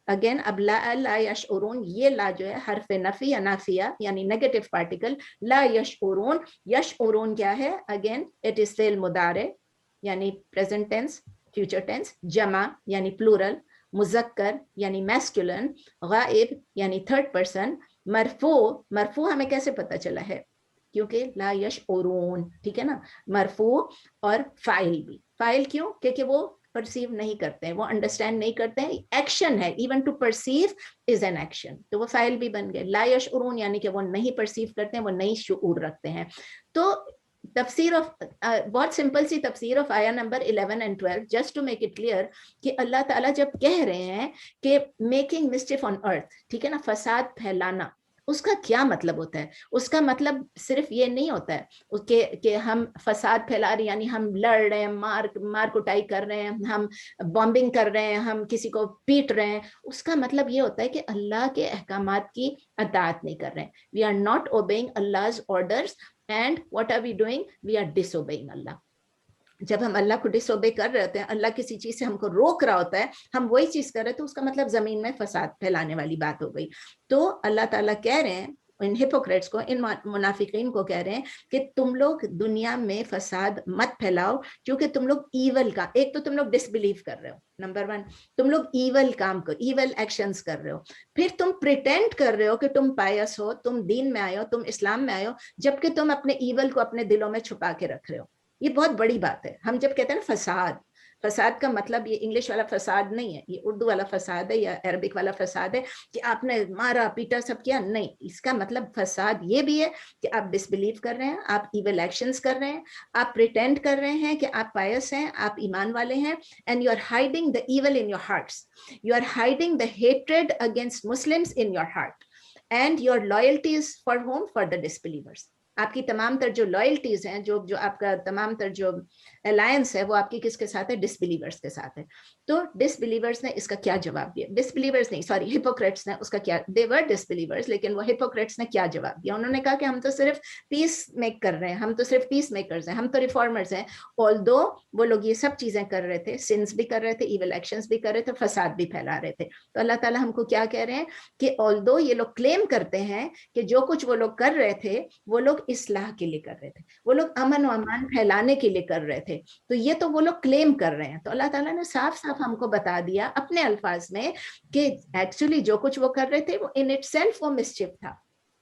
اگین, اب لا یشعرون, یہ لا جو ہے حرف نفی یا نافیہ یعنی نیگیٹو پارٹیکل. لا یشعرون, یشعرون کیا ہے؟ اگین اٹ از فعل مضارع یعنی پریزنٹ ٹینس, فیوچر ٹینس, جمع یعنی پلورل, مذکر یعنی میسکولن, غائب یعنی تھرڈ پرسن, مرفوع, مرفوع ہمیں کیسے پتہ چلا ہے؟ کیونکہ لا یشعرون. ٹھیک ہے نا, مرفوع, اور فاعل بھی. فاعل کیوں؟ کیونکہ وہ پرسیو نہیں کرتے ہیں, وہ انڈرسٹینڈ نہیں کرتے ہیں, ایکشن ہے, even to perceive as an action, تو وہ فاعل بھی بن گئے. لا یشعرون یعنی کہ وہ نہیں پرسیو کرتے ہیں, وہ نہیں شعور رکھتے ہیں. تو تفسیر بہت سمپل سی تفسیر آف آیا number 11 and 12 just to make it clear کہ اللہ تعالیٰ جب کہہ رہے ہیں کہ میکنگ مسچف آن ارتھ, ٹھیک ہے نا, فساد پھیلانا, اس کا کیا مطلب ہوتا ہے؟ اس کا مطلب صرف یہ نہیں ہوتا ہے کہ ہم فساد پھیلا رہے ہیں, یعنی ہم لڑ رہے ہیں, مار کٹائی کر رہے ہیں, ہم بامبنگ کر رہے ہیں, ہم کسی کو پیٹ رہے ہیں. اس کا مطلب یہ ہوتا ہے کہ اللہ کے احکامات کی اطاعت نہیں کر رہے ہیں. We are not obeying Allah's orders, and what are we doing? We are disobeying Allah. جب ہم اللہ کو ڈس اوبے کر رہے ہوتے ہیں, اللہ کسی چیز سے ہم کو روک رہا ہوتا ہے, ہم وہی چیز کر رہے ہیں, تو اس کا مطلب زمین میں فساد پھیلانے والی بات ہو گئی. تو اللہ تعالیٰ کہہ رہے ہیں ان ہپوکریٹس کو, ان منافقین کو کہہ رہے ہیں کہ تم لوگ دنیا میں فساد مت پھیلاؤ, کیونکہ تم لوگ ایول کا, ایک تو تم لوگ ڈس بلیو کر رہے ہو, نمبر 1, تم لوگ ایول کام کر, ایول ایکشنز کر رہے ہو, پھر تم پریٹینڈ کر رہے ہو کہ تم پائس ہو, تم دین میں آئے ہو, تم اسلام میں آئے ہو, جبکہ تم اپنے ایول کو اپنے دلوں میں چھپا کے رکھ رہے ہو. یہ بہت بڑی بات ہے. ہم جب کہتے ہیں نا فساد, فساد کا مطلب یہ انگلش والا فساد نہیں ہے, یہ اردو والا فساد ہے یا عربک والا فساد ہے کہ آپ نے مارا پیٹا سب کیا, نہیں. اس کا مطلب فساد یہ بھی ہے کہ آپ ڈس بلیو کر رہے ہیں, آپ ایول ایکشنز کر رہے ہیں, آپ پریٹینڈ کر رہے ہیں کہ آپ پائس ہیں, آپ ایمان والے ہیں, and you are hiding the evil in your hearts, you are hiding the hatred against Muslims in your heart, and your loyalties for whom, for the disbelievers. آپ کی تمام تر جو لائلٹیز ہیں, جو آپ کا تمام تر جو الائنس ہے, وہ آپ کی کس کے ساتھ ہے؟ ڈس بلیورس کے ساتھ ہے. تو ڈس بلیورس نے اس کا کیا جواب دیا؟ ڈس بلیورس نہیں, سوری, ہپوکریٹس نے اس کا کیا, دے ور ڈس بلیورس, لیکن وہ ہپوکریٹس نے کیا جواب دیا؟ انہوں نے کہا کہ ہم تو صرف پیس میک کر رہے ہیں, ہم تو صرف پیس میکرز ہیں, ہم تو ریفارمرز ہیں. آلدو وہ لوگ یہ سب چیزیں کر رہے تھے, سنس بھی کر رہے تھے, ایول ایکشنز بھی کر رہے تھے, فساد بھی پھیلا رہے تھے. تو اللہ تعالیٰ ہم کو کیا کہہ رہے ہیں کہ آلدو یہ لوگ کلیم کرتے ہیں کہ جو کچھ وہ لوگ کر رہے تھے وہ لوگ اصلاح کے لیے کر رہے تھے, وہ لوگ امن و امان پھیلانے کے لیے کر رہے تھے, تو یہ تو وہ لوگ کلیم کر رہے ہیں. تو اللہ تعالیٰ نے صاف صاف ہم کو بتا دیا اپنے الفاظ میں کہ ایکچولی جو کچھ وہ کر رہے تھے وہ ان اٹ سیلف وہ مسچف تھا,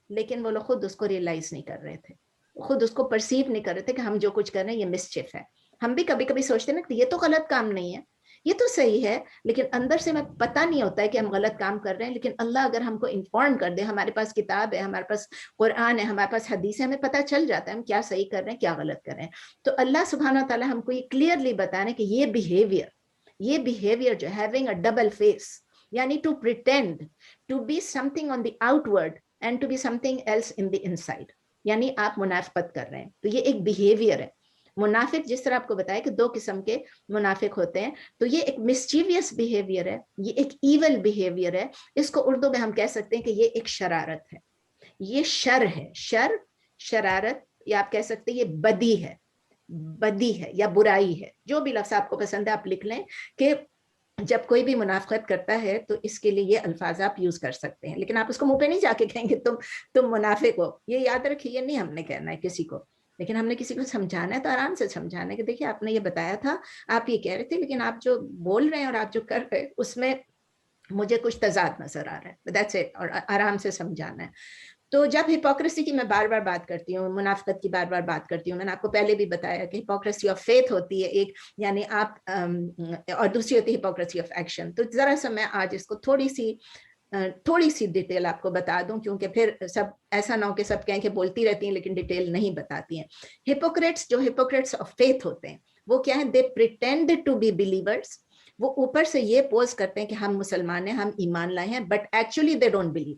لیکن وہ لوگ خود اس کو ریئلائز نہیں کر رہے تھے, خود اس کو پرسیو نہیں کر رہے تھے کہ ہم جو کچھ کر رہے ہیں یہ مسچف ہے. ہم بھی کبھی کبھی سوچتے ہیں نا کہ یہ تو غلط کام نہیں ہے, یہ تو صحیح ہے, لیکن اندر سے ہمیں پتہ نہیں ہوتا ہے کہ ہم غلط کام کر رہے ہیں. لیکن اللہ اگر ہم کو انفارم کر دے, ہمارے پاس کتاب ہے, ہمارے پاس قرآن ہے, ہمارے پاس حدیث ہے, ہمیں پتہ چل جاتا ہے ہم کیا صحیح کر رہے ہیں, کیا غلط کر رہے ہیں. تو اللہ سبحانہ تعالیٰ ہم کو یہ کلیئرلی بتا رہے ہیں کہ یہ بیہیویئر جو ہیونگ اے ڈبل فیس, یعنی to pretend to be something on the outward and to be something else in the inside, یعنی آپ منافقت کر رہے ہیں. تو یہ ایک بیہیویئر ہے. منافق جس طرح آپ کو بتایا کہ 2 قسم کے منافق ہوتے ہیں, تو یہ ایک مسچیویس بیہیویئر ہے, یہ ایک ایول بیہیویئر ہے. اس کو اردو میں ہم کہہ سکتے ہیں کہ یہ ایک شرارت ہے, یہ شر ہے, شرارت, یا آپ کہہ سکتے ہیں یہ بدی ہے یا برائی ہے, جو بھی لفظ آپ کو پسند ہے آپ لکھ لیں کہ جب کوئی بھی منافقت کرتا ہے تو اس کے لیے یہ الفاظ آپ یوز کر سکتے ہیں. لیکن آپ اس کو منہ پہ نہیں جا کے کہیں گے تم منافق ہو, یہ یاد رکھیے, یہ نہیں ہم نے کہنا ہے کسی کو. لیکن ہم نے کسی کو سمجھانا ہے تو آرام سے سمجھانا ہے کہ دیکھیے آپ نے یہ بتایا تھا, آپ یہ کہہ رہے تھے, لیکن آپ جو بول رہے ہیں اور آپ جو کر رہے ہیں اس میں مجھے کچھ تضاد نظر آ رہا ہے, دیٹس اٹ, اور آرام سے سمجھانا ہے. تو جب ہپوکریسی کی میں بار بار بات کرتی ہوں, منافقت کی بار بار بات کرتی ہوں, میں نے آپ کو پہلے بھی بتایا کہ ہپوکریسی آف فیتھ ہوتی ہے ایک, یعنی آپ, اور دوسری ہوتی ہے ہپوکریسی آف ایکشن. تو ذرا سا میں آج اس کو تھوڑی سی ڈیٹیل آپ کو بتا دوں, کیونکہ پھر سب ایسا نہ ہو کہ سب کہیں کہ بولتی رہتی ہیں لیکن ڈیٹیل نہیں بتاتی ہیں. ہپوکریٹس آف فیتھ ہوتے ہیں, وہ کیا ہیں, دے پریٹینڈ ٹو بی بلیورس. وہ اوپر سے یہ پوز کرتے ہیں کہ ہم مسلمان ہیں, ہم ایمان لائے ہیں, but actually they don't believe,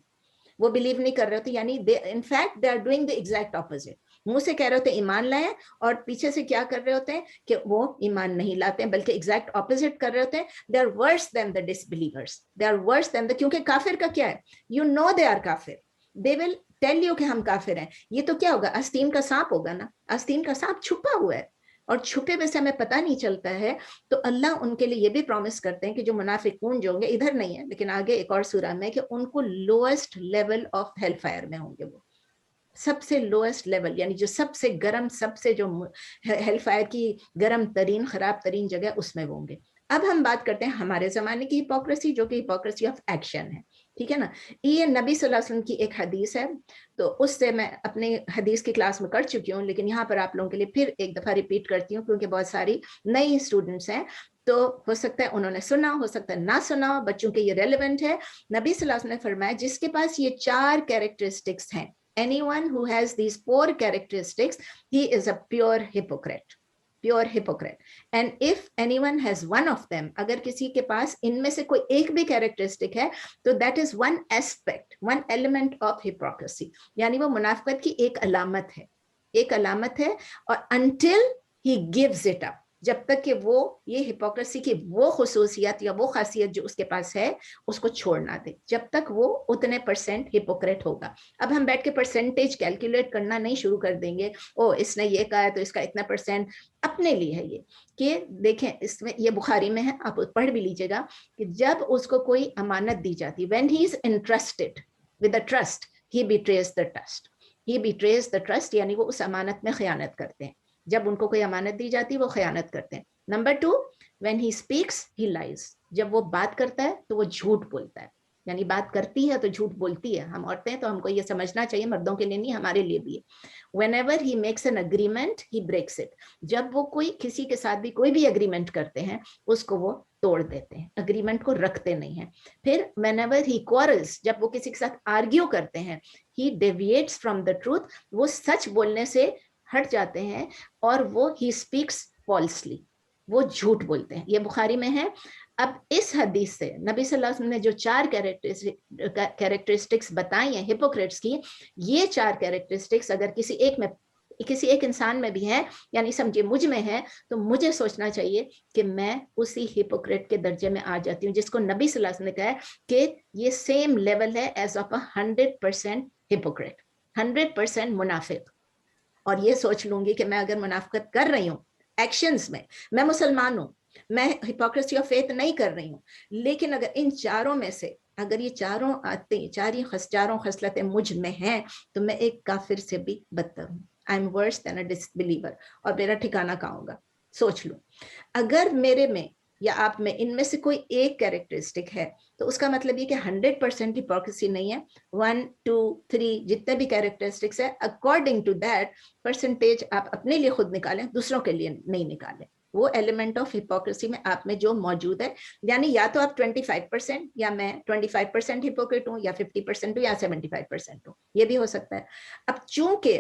وہ بلیو نہیں کر رہے ہوتے. یعنی in fact they are doing the exact opposite. منہ سے کہہ رہے ہوتے ہیں ایمان لائے, اور پیچھے سے کیا کر رہے ہوتے ہیں کہ وہ ایمان نہیں لاتے ہیں, بلکہ ایگزیکٹ اپوزٹ کر رہے ہوتے ہیں. They are verse then the ڈسبلیورس, they are ورس دین دا, کیونکہ کافر کا کیا ہے, یو نو دے آر کافر, دے ول ٹیل یو کہ ہم کافر ہیں. یہ تو کیا ہوگا, آستین کا سانپ ہوگا نا, آستین کا سانپ چھپا ہوا ہے, اور چھپے میں سے ہمیں پتہ نہیں چلتا ہے. تو اللہ ان کے لیے یہ بھی پرومس کرتے ہیں کہ جو منافقون جو ہوں گے, ادھر نہیں ہے لیکن آگے ایک اور سورہ میں, کہ ان کو lowest level of hell fire میں ہوں گے, وہ سب سے لوئسٹ لیول, یعنی جو سب سے گرم, سب سے جو ہیل فائر کی گرم ترین خراب ترین جگہ, اس میں وہ ہوں گے. اب ہم بات کرتے ہیں ہمارے زمانے کی ہپوکریسی, جو کہ ہپوکریسی آف ایکشن ہے. ٹھیک ہے نا, یہ نبی صلی اللہ علیہ وسلم کی ایک حدیث ہے, تو اس سے میں اپنے حدیث کی کلاس میں کر چکی ہوں, لیکن یہاں پر آپ لوگوں کے لیے پھر ایک دفعہ ریپیٹ کرتی ہوں, کیونکہ بہت ساری نئی اسٹوڈنٹس ہیں, تو ہو سکتا ہے انہوں نے سنا, ہو سکتا ہے نہ سنا, بچوں کے یہ ریلیونٹ ہے. نبی صلی اللہ علیہ وسلم نے فرمایا جس کے پاس یہ 4 کیریکٹرسٹکس ہیں, anyone who has these 4 characteristics, he is a pure hypocrite. And if anyone has one of them, اگر کسی کے پاس ان میں سے کوئی ایک بھی کیریکٹرسٹک ہے, تو that is one aspect, one element of hypocrisy, یعنی وہ منافقت کی ایک علامت ہے, اور until he gives it up, جب تک کہ وہ یہ ہپوکریسی کی وہ خصوصیت یا وہ خاصیت جو اس کے پاس ہے اس کو چھوڑ نہ دے, جب تک وہ اتنے % ہپوکریٹ ہوگا. اب ہم بیٹھ کے پرسنٹیج کیلکولیٹ کرنا نہیں شروع کر دیں گے, اس نے یہ کہا ہے تو اس کا اتنا %. اپنے لیے ہے یہ کہ دیکھیں, اس میں یہ بخاری میں ہے, آپ پڑھ بھی لیجیے گا, کہ جب اس کو کوئی امانت دی جاتی, when he is entrusted with a trust, he betrays the trust, یعنی وہ اس امانت میں خیانت کرتے ہیں. جب ان کو کوئی امانت دی جاتی وہ خیانت کرتے ہیں. Number 2, when he speaks he lies, جب وہ بات کرتا ہے تو وہ جھوٹ بولتا ہے, یعنی بات کرتی ہے تو جھوٹ بولتی ہے. ہم عورتیں تو ہم کو یہ سمجھنا چاہیے, مردوں کے لیے نہیں, ہمارے لیے بھی ہے. whenever he makes an agreement he breaks it, جب وہ کوئی کسی کے ساتھ بھی کوئی بھی اگریمنٹ کرتے ہیں اس کو وہ توڑ دیتے ہیں, اگریمنٹ کو رکھتے نہیں ہیں. پھر whenever he quarrels, جب وہ کسی کے ساتھ آرگیو کرتے ہیں, he deviates from the truth, وہ سچ بولنے سے ہٹ جاتے ہیں, اور وہ he speaks falsely, وہ جھوٹ بولتے ہیں. یہ بخاری میں ہے. اب اس حدیث سے نبی صلی اللہ علیہ وسلم نے جو 4 کیریکٹرسٹکس بتائی ہیں ہپوکریٹس کی, یہ 4 کیریکٹرسٹکس اگر کسی ایک انسان میں بھی ہے, یعنی سمجھے مجھ میں ہے, تو مجھے سوچنا چاہیے کہ میں اسی ہپوکریٹ کے درجے میں آ جاتی ہوں جس کو نبی صلی اللہ علیہ وسلم نے کہا ہے کہ یہ سیم لیول ہے ایز آف 100% ہپوکریٹ, 100% منافق. اور یہ سوچ لوں گی کہ میں اگر منافقت کر رہی ہوں ایکشنز میں مسلمان ہوں, میں ہپوکریسی آف فیتھ نہیں کر رہی ہوں, لیکن اگر ان 4 میں سے اگر یہ چاروں خصلتیں مجھ میں ہیں, تو میں ایک کافر سے بھی بدتر ہوں. آئی ایم ورس دین اے ڈسبلیور, اور میرا ٹھکانہ کہاں ہوگا. سوچ لو, اگر میرے میں या आप में इनमें से कोई एक कैरेक्टरिस्टिक है, तो उसका मतलब ये कि 100% हिपोक्रेसी नहीं है। 1, 2, 3 जितने भी कैरेक्टरिस्टिक्स है, अकॉर्डिंग टू दैट परसेंटेज आप अपने लिए खुद निकालें, दूसरों के लिए नहीं निकालें। वो एलिमेंट ऑफ हिपोक्रेसी में आप में जो मौजूद है, यानी या तो आप 25% या मैं 25% हिपोक्रेट हूँ, या 50% हूँ, या 75% हूँ, ये भी हो सकता है। अब चूंकि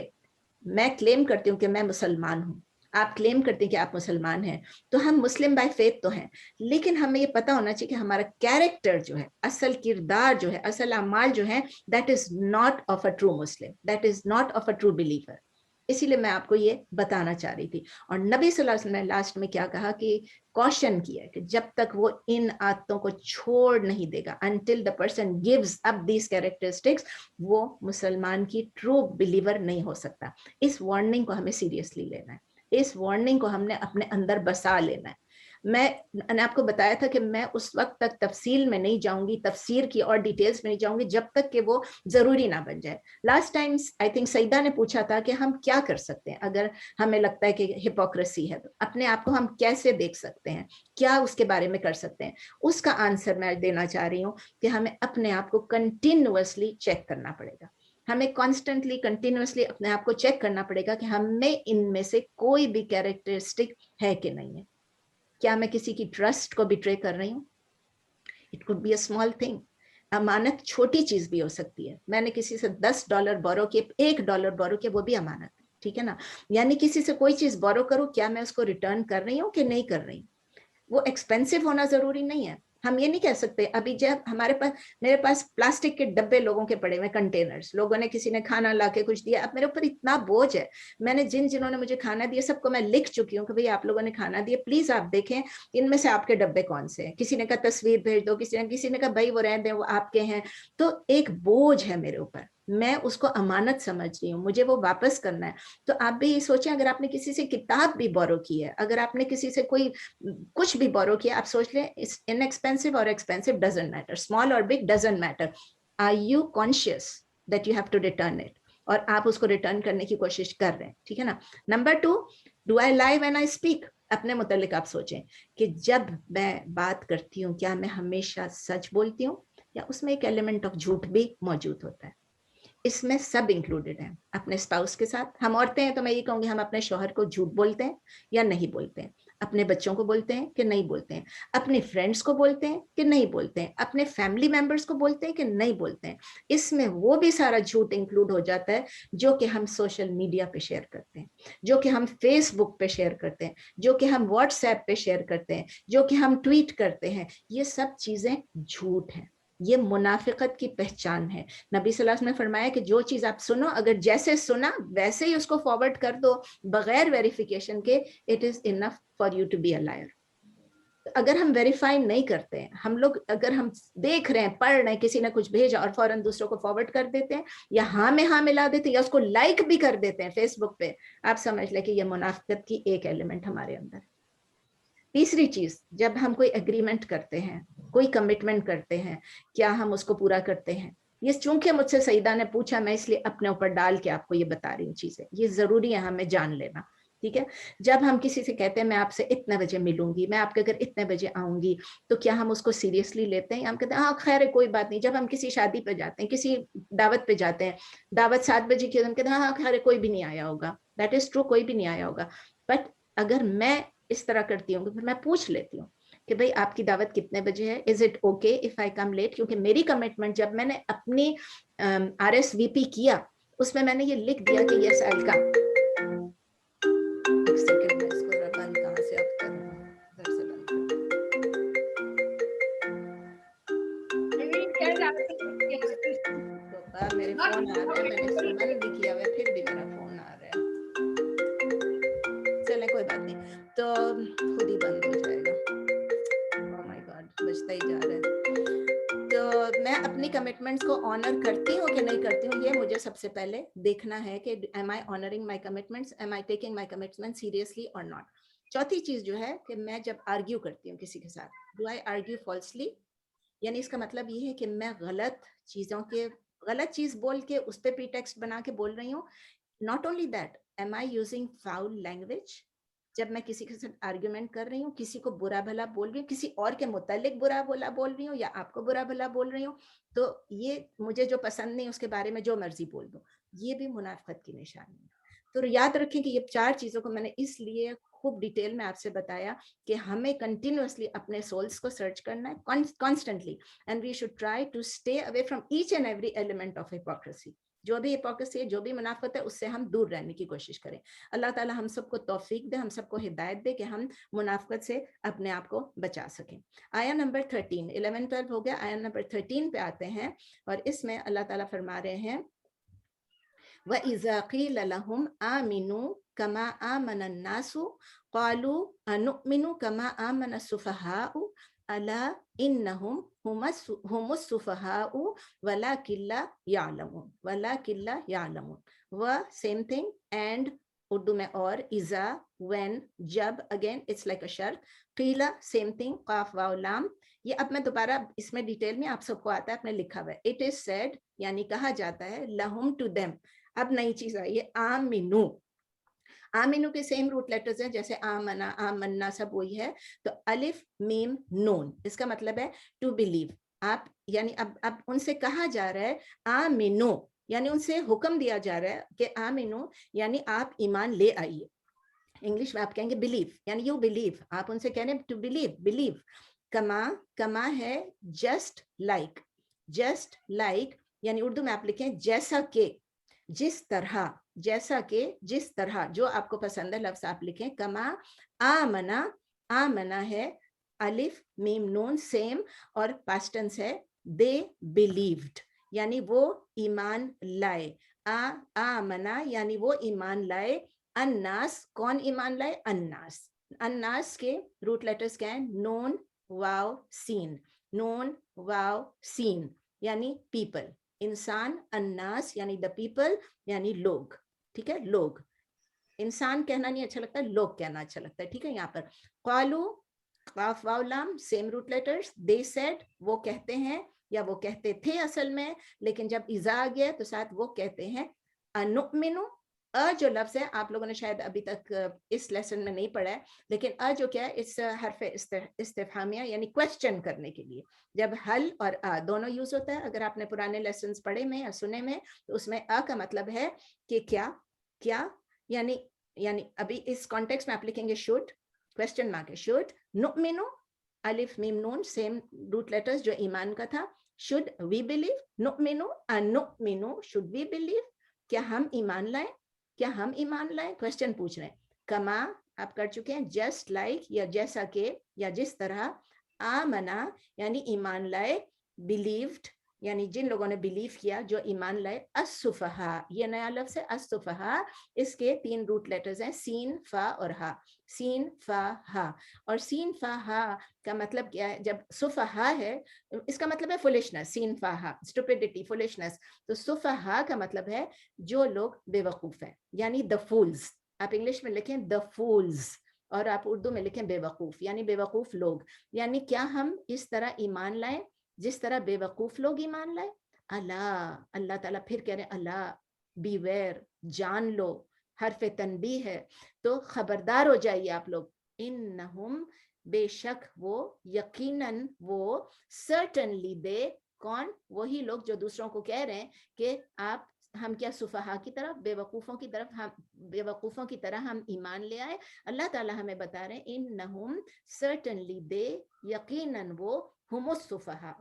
मैं क्लेम करती हूँ कि मैं मुसलमान हूँ, आप क्लेम करते हैं कि आप मुसलमान हैं, तो हम मुस्लिम बाय फेथ तो हैं, लेकिन हमें ये पता होना चाहिए कि हमारा कैरेक्टर जो है, असल किरदार जो है, असल अमाल जो है, that is not of a true Muslim, that is not of a true believer. इसीलिए मैं आपको ये बताना चाह रही थी। और नबी सल्लल्लाहु अलैहि वसल्लम ने लास्ट में क्या कहा कि कॉशन किया कि जब तक वो इन आदतों को छोड़ नहीं देगा, until the person gives up these characteristics, वो मुसलमान की ट्रू बिलीवर नहीं हो सकता। इस वार्निंग को हमें सीरियसली लेना है, इस वार्निंग को हमने अपने अंदर बसा लेना है। मैंने आपको बताया था कि मैं उस वक्त तक तफसील में नहीं जाऊंगी, तफसीर की और डिटेल्स में नहीं जाऊंगी जब तक कि वो जरूरी ना बन जाए। Last time I think Saeeda ने पूछा था कि हम क्या कर सकते हैं अगर हमें लगता है कि हिपोक्रेसी है, तो अपने आप को हम कैसे देख सकते हैं, क्या उसके बारे में कर सकते हैं। उसका आंसर मैं देना चाह रही हूँ कि हमें अपने आप को कंटिन्यूअसली चेक करना पड़ेगा। हमें कॉन्स्टेंटली कंटिन्यूअसली अपने आप को चेक करना पड़ेगा कि हमें इनमें से कोई भी कैरेक्टरिस्टिक है कि नहीं है। क्या मैं किसी की ट्रस्ट को बिट्रे कर रही हूँ? It could be a small thing. अमानत छोटी चीज भी हो सकती है। मैंने किसी से $10 बोरो किए, $1 बोरो किए, वो भी अमानत है, ठीक है ना। यानी किसी से कोई चीज बोरो करूँ, क्या मैं उसको रिटर्न कर रही हूँ कि नहीं कर रही हूँ। वो एक्सपेंसिव होना जरूरी नहीं है। हम ये नहीं कह सकते, अभी जब हमारे पास, मेरे पास प्लास्टिक के डब्बे लोगों के पड़े हुए, कंटेनर्स, लोगों ने, किसी ने खाना ला के कुछ दिया, अब मेरे ऊपर इतना बोझ है, मैंने जिन्होंने मुझे खाना दिया सबको मैं लिख चुकी हूँ कि भाई आप लोगों ने खाना दिया, प्लीज आप देखें इनमें से आपके डब्बे कौन से हैं। किसी ने कहा तस्वीर भेज दो, किसी ने कहा भाई वो रहने दें, वो आपके हैं। तो एक बोझ है मेरे ऊपर, मैं उसको अमानत समझ रही हूँ, मुझे वो वापस करना है। तो आप भी ये सोचें, अगर आपने किसी से किताब भी बोरो की है, अगर आपने किसी से कोई कुछ भी बोरो किया, आप सोच लें इट्स इनएक्सपेंसिव और एक्सपेंसिव डजंट मैटर, स्मॉल और big doesn't matter. Are you conscious that you have to return it, और आप उसको रिटर्न करने की कोशिश कर रहे हैं, ठीक है ना। Number 2, do I lie when I speak. अपने मुतालिक आप सोचें कि जब मैं बात करती हूँ, क्या मैं हमेशा सच बोलती हूँ, या उसमें एक एलिमेंट ऑफ झूठ भी मौजूद होता है। इसमें सब इंक्लूडेड है। अपने स्पाउस के साथ, हम औरतें हैं तो मैं ये कहूंगी हम अपने शौहर को झूठ बोलते हैं या नहीं बोलते हैं, अपने बच्चों को बोलते हैं कि नहीं बोलते हैं, अपने फ्रेंड्स को बोलते हैं कि नहीं बोलते हैं, अपने फैमिली मेंबर्स को बोलते हैं कि नहीं बोलते हैं। इसमें वो भी सारा झूठ इंक्लूड हो जाता है जो कि हम सोशल मीडिया पे शेयर करते हैं, जो कि हम फेसबुक पे शेयर करते हैं, जो कि हम व्हाट्सएप पे शेयर करते हैं, जो कि हम ट्वीट करते हैं। ये सब चीजें झूठ हैं, ये मुनाफिकत की पहचान है। नबी सल्लल्लाहु अलैहि वसल्लम ने फरमाया कि जो चीज आप सुनो, अगर जैसे सुना वैसे ही उसको फॉरवर्ड कर दो बगैर वेरिफिकेशन के, it is enough for you to be a liar. अगर हम वेरीफाई नहीं करते हैं, हम लोग अगर हम देख रहे हैं, पढ़ रहे हैं, किसी ने कुछ भेजा और फौरन दूसरों को फॉरवर्ड कर देते हैं, या हाँ में हाँ मिला देते हैं, या उसको लाइक भी कर देते हैं फेसबुक पे, आप समझ लें कि ये मुनाफिकत की एक एलिमेंट हमारे अंदर। तीसरी चीज, जब हम कोई एग्रीमेंट करते हैं, कोई कमिटमेंट करते हैं, क्या हम उसको पूरा करते हैं। ये चूंकि मुझसे सईदा ने पूछा, मैं इसलिए अपने ऊपर डाल के आपको ये बता रही हूँ चीजें, ये जरूरी है हमें जान लेना, ठीक है। जब हम किसी से कहते हैं मैं आपसे इतने बजे मिलूंगी, मैं आपके घर इतने बजे आऊंगी, तो क्या हम उसको सीरियसली लेते हैं, या हम कहते हैं हाँ खैर है कोई बात नहीं। जब हम किसी शादी पे जाते हैं, किसी दावत पे जाते हैं, दावत 7 बजे की, हम कहते हैं हाँ खैर है कोई भी नहीं आया होगा, दैट इज ट्रू, कोई भी नहीं आया होगा। बट अगर मैं इस तरह करती हूँ, फिर मैं पूछ लेती हूँ कि भाई आपकी दावत कितने बजे है, is it okay if I come late. क्योंकि मेरी कमिटमेंट, जब मैंने अपनी RSVP किया, उसमें मैंने ये लिख दिया कि यस आई विल कम। एक सेकंड में इसको बंद कहाँ से अब करूँ, घर से बंद करूँ। तो मेरे फोन आ रहा है, मैंने इसको बंद भी किया हुआ है, फिर भी मेरा फोन आ रहा है। चले कोई बात नहीं, तो खुद ही बंद हो जाएगा। ओह माय गॉड, बजता ही जा रहा है। तो मैं अपनी कमिटमेंट्स को ऑनर करती हूँ कि नहीं करती हूँ, ये मुझे सबसे पहले देखना है कि am I honouring my commitments, am I taking my commitment seriously और नॉट। चौथी चीज जो है कि मैं जब आर्ग्यू करती हूँ किसी के साथ, डू आई आर्ग्यू फॉल्सली, यानी इसका मतलब ये है कि मैं गलत चीजों के, गलत चीज बोल के उस पर प्रीटेक्स्ट बना के बोल रही हूँ। Not only that, am I using foul language, جب میں کسی کے ساتھ آرگیومنٹ کر رہی ہوں, کسی کو برا بھلا بول رہی ہوں, کسی اور کے متعلق برا بھلا بول رہی ہوں, یا آپ کو برا بھلا بول رہی ہوں, تو یہ مجھے جو پسند نہیں اس کے بارے میں جو مرضی بول دوں, یہ بھی منافقت کی نشانی ہے. تو یاد رکھیں کہ یہ 4 چیزوں کو میں نے اس لیے خوب ڈیٹیل میں آپ سے بتایا کہ ہمیں کنٹینیوسلی اپنے سولس کو سرچ کرنا ہے constantly, and we should try to stay away from each and every element of hypocrisy. جو بھی ہپوکریسی ہے, جو بھی منافقت ہے, اس سے ہم دور رہنے کی کوشش کریں. اللہ تعالیٰ ہم سب کو توفیق دے, ہم سب کو ہدایت دے کہ ہم منافقت سے اپنے آپ کو بچا سکیں. آیا نمبر 13, 11 12 ہو گیا, آیا نمبر 13 پہ آتے ہیں, اور اس میں اللہ تعالیٰ فرما رہے ہیں وَإِذَا قِيلَ لَهُمْ آمِنُوا كَمَا آمَنَ النَّاسُ قَالُوا أَنُؤْمِنُ كَمَا آمَنَ السُّفَهَاءُ أَلَا إِنَّهُمْ هُمُ السُّفَهَاءُ وَلَكِنْ لَا يَعْلَمُونَ وَلَكِنْ لَا يَعْلَمُونَ. same thing, and اردو میں اور, اذا, when, جب, again it's like a شرط, قیلا same thing, قاف واو لام. یہ اب میں دوبارہ اس میں ڈیٹیل میں آپ سب کو آتا ہے, آپ نے لکھا ہوا ہے. it is said یعنی کہا جاتا ہے, لہم to them. اب نئی چیز آئی ہے, آمنو. آمنو کے سیم روٹ لیٹرز ہیں جیسے آمنا, آمنا, سب وہی ہے. تو الف میم نون, اس کا مطلب ہے ٹو بلیو. آپ یعنی اب ان سے کہا جا رہا ہے آمنو, یعنی ان سے حکم دیا جا رہا ہے کہ آمنو یعنی آپ ایمان لے آئیے. انگلش میں آپ کہیں گے بلیو, یعنی یو بلیو, آپ ان سے کہہ رہے ہیں ٹو بلیو, بلیو. کما, کما ہے جسٹ لائک, جسٹ لائک یعنی اردو میں آپ لکھیں جیسا کہ, جس طرح, جیسا کہ, جس طرح, جو آپ کو پسند ہے لفظ آپ لکھیں. کما آمنا, آمنا ہے الف میم نون سیم, اور پاسٹ ٹینس ہے دے بلیوڈ, یعنی وہ ایمان لائے. آمنا یعنی وہ ایمان لائے. الناس, کون ایمان لائے؟ الناس. الناس کے روٹ لیٹرز کیا ہیں؟ نون واو سین, نون واو سین یعنی پیپل. انسان, الناس یعنی دا پیپل یعنی لوگ, ٹھیک ہے, لوگ. انسان کہنا نہیں اچھا لگتا, لوگ کہنا اچھا لگتا ہے, ٹھیک ہے. یہاں پر قالو, قاف واو لام same root letters. They said, وہ کہتے ہیں یا وہ کہتے تھے اصل میں, لیکن جب اذا آ گیا تو ساتھ وہ کہتے ہیں. انؤمنو, جو لفظ ہے آپ لوگوں نے شاید ابھی تک اس لیسن میں نہیں پڑھا ہے, لیکن جو کیا ہے, اس حرف استفہامیہ یعنی کوشچن کرنے کے لیے. جب حل اور دونوں یوز ہوتا ہے, اگر آپ نے پرانے لیسنز پڑھے میں یا سنے میں, تو اس میں کا مطلب ہے کہ کیا, کیا یعنی ابھی اس کانٹیکس میں آپ لکھیں گے شوڈ, کوشچن مارک ہے, شوڈ نؤمنو, الف میم نون سیم روٹ لیٹرز جو ایمان کا تھا. شوڈ وی بلیو, نؤمنو انؤمنو, شوڈ وی بلیو, کیا ہم ایمان لائیں, کیا ہم ایمان لائیں, کوشچن پوچھ رہے ہیں. کما آپ کر چکے ہیں, جسٹ لائک یا جیسا کہ یا جس طرح. آمنا یعنی ایمان لائے. بلیوڈ یعنی جن لوگوں نے بلیو کیا, جو ایمان لائے. السفہاء, یہ نیا لفظ ہے السفہاء, اس کے 3 روٹ لیٹرز ہیں سین, فا اور ہا. سین, فا, ہا. اور سین, فا, ہا کا مطلب کیا ہے؟ جب سفہاء ہے اس کا مطلب ہے فولشنس, سین, فا, ہا, اسٹوپیڈیٹی, فولشنس. تو سفہاء کا مطلب ہے جو لوگ بے وقوف ہیں, یعنی دا فولز. آپ انگلش میں لکھیں دا فولز, اور آپ اردو میں لکھیں بے وقوف, یعنی بے وقوف لوگ. یعنی کیا ہم اس طرح ایمان لائیں جس طرح بے وقوف لوگ ایمان لائیں؟ اللہ, اللہ تعالیٰ پھر کہہ رہے ہیں اللہ, بی ویئر, جان لو, حرف تنبیہ ہے, تو خبردار ہو جائیے آپ لوگ. انہم, بے شک وہ, یقیناً وہ, سرٹنلی دے, کون؟ وہی لوگ جو دوسروں کو کہہ رہے ہیں کہ آپ, ہم کیا سفہا کی طرف, بے وقوفوں کی طرف, ہم بے وقوفوں کی طرح ہم ایمان لے آئے. اللہ تعالیٰ ہمیں بتا رہے ہیں انہم, سرٹنلی دے, یقیناً وہ, ہم السفہاء,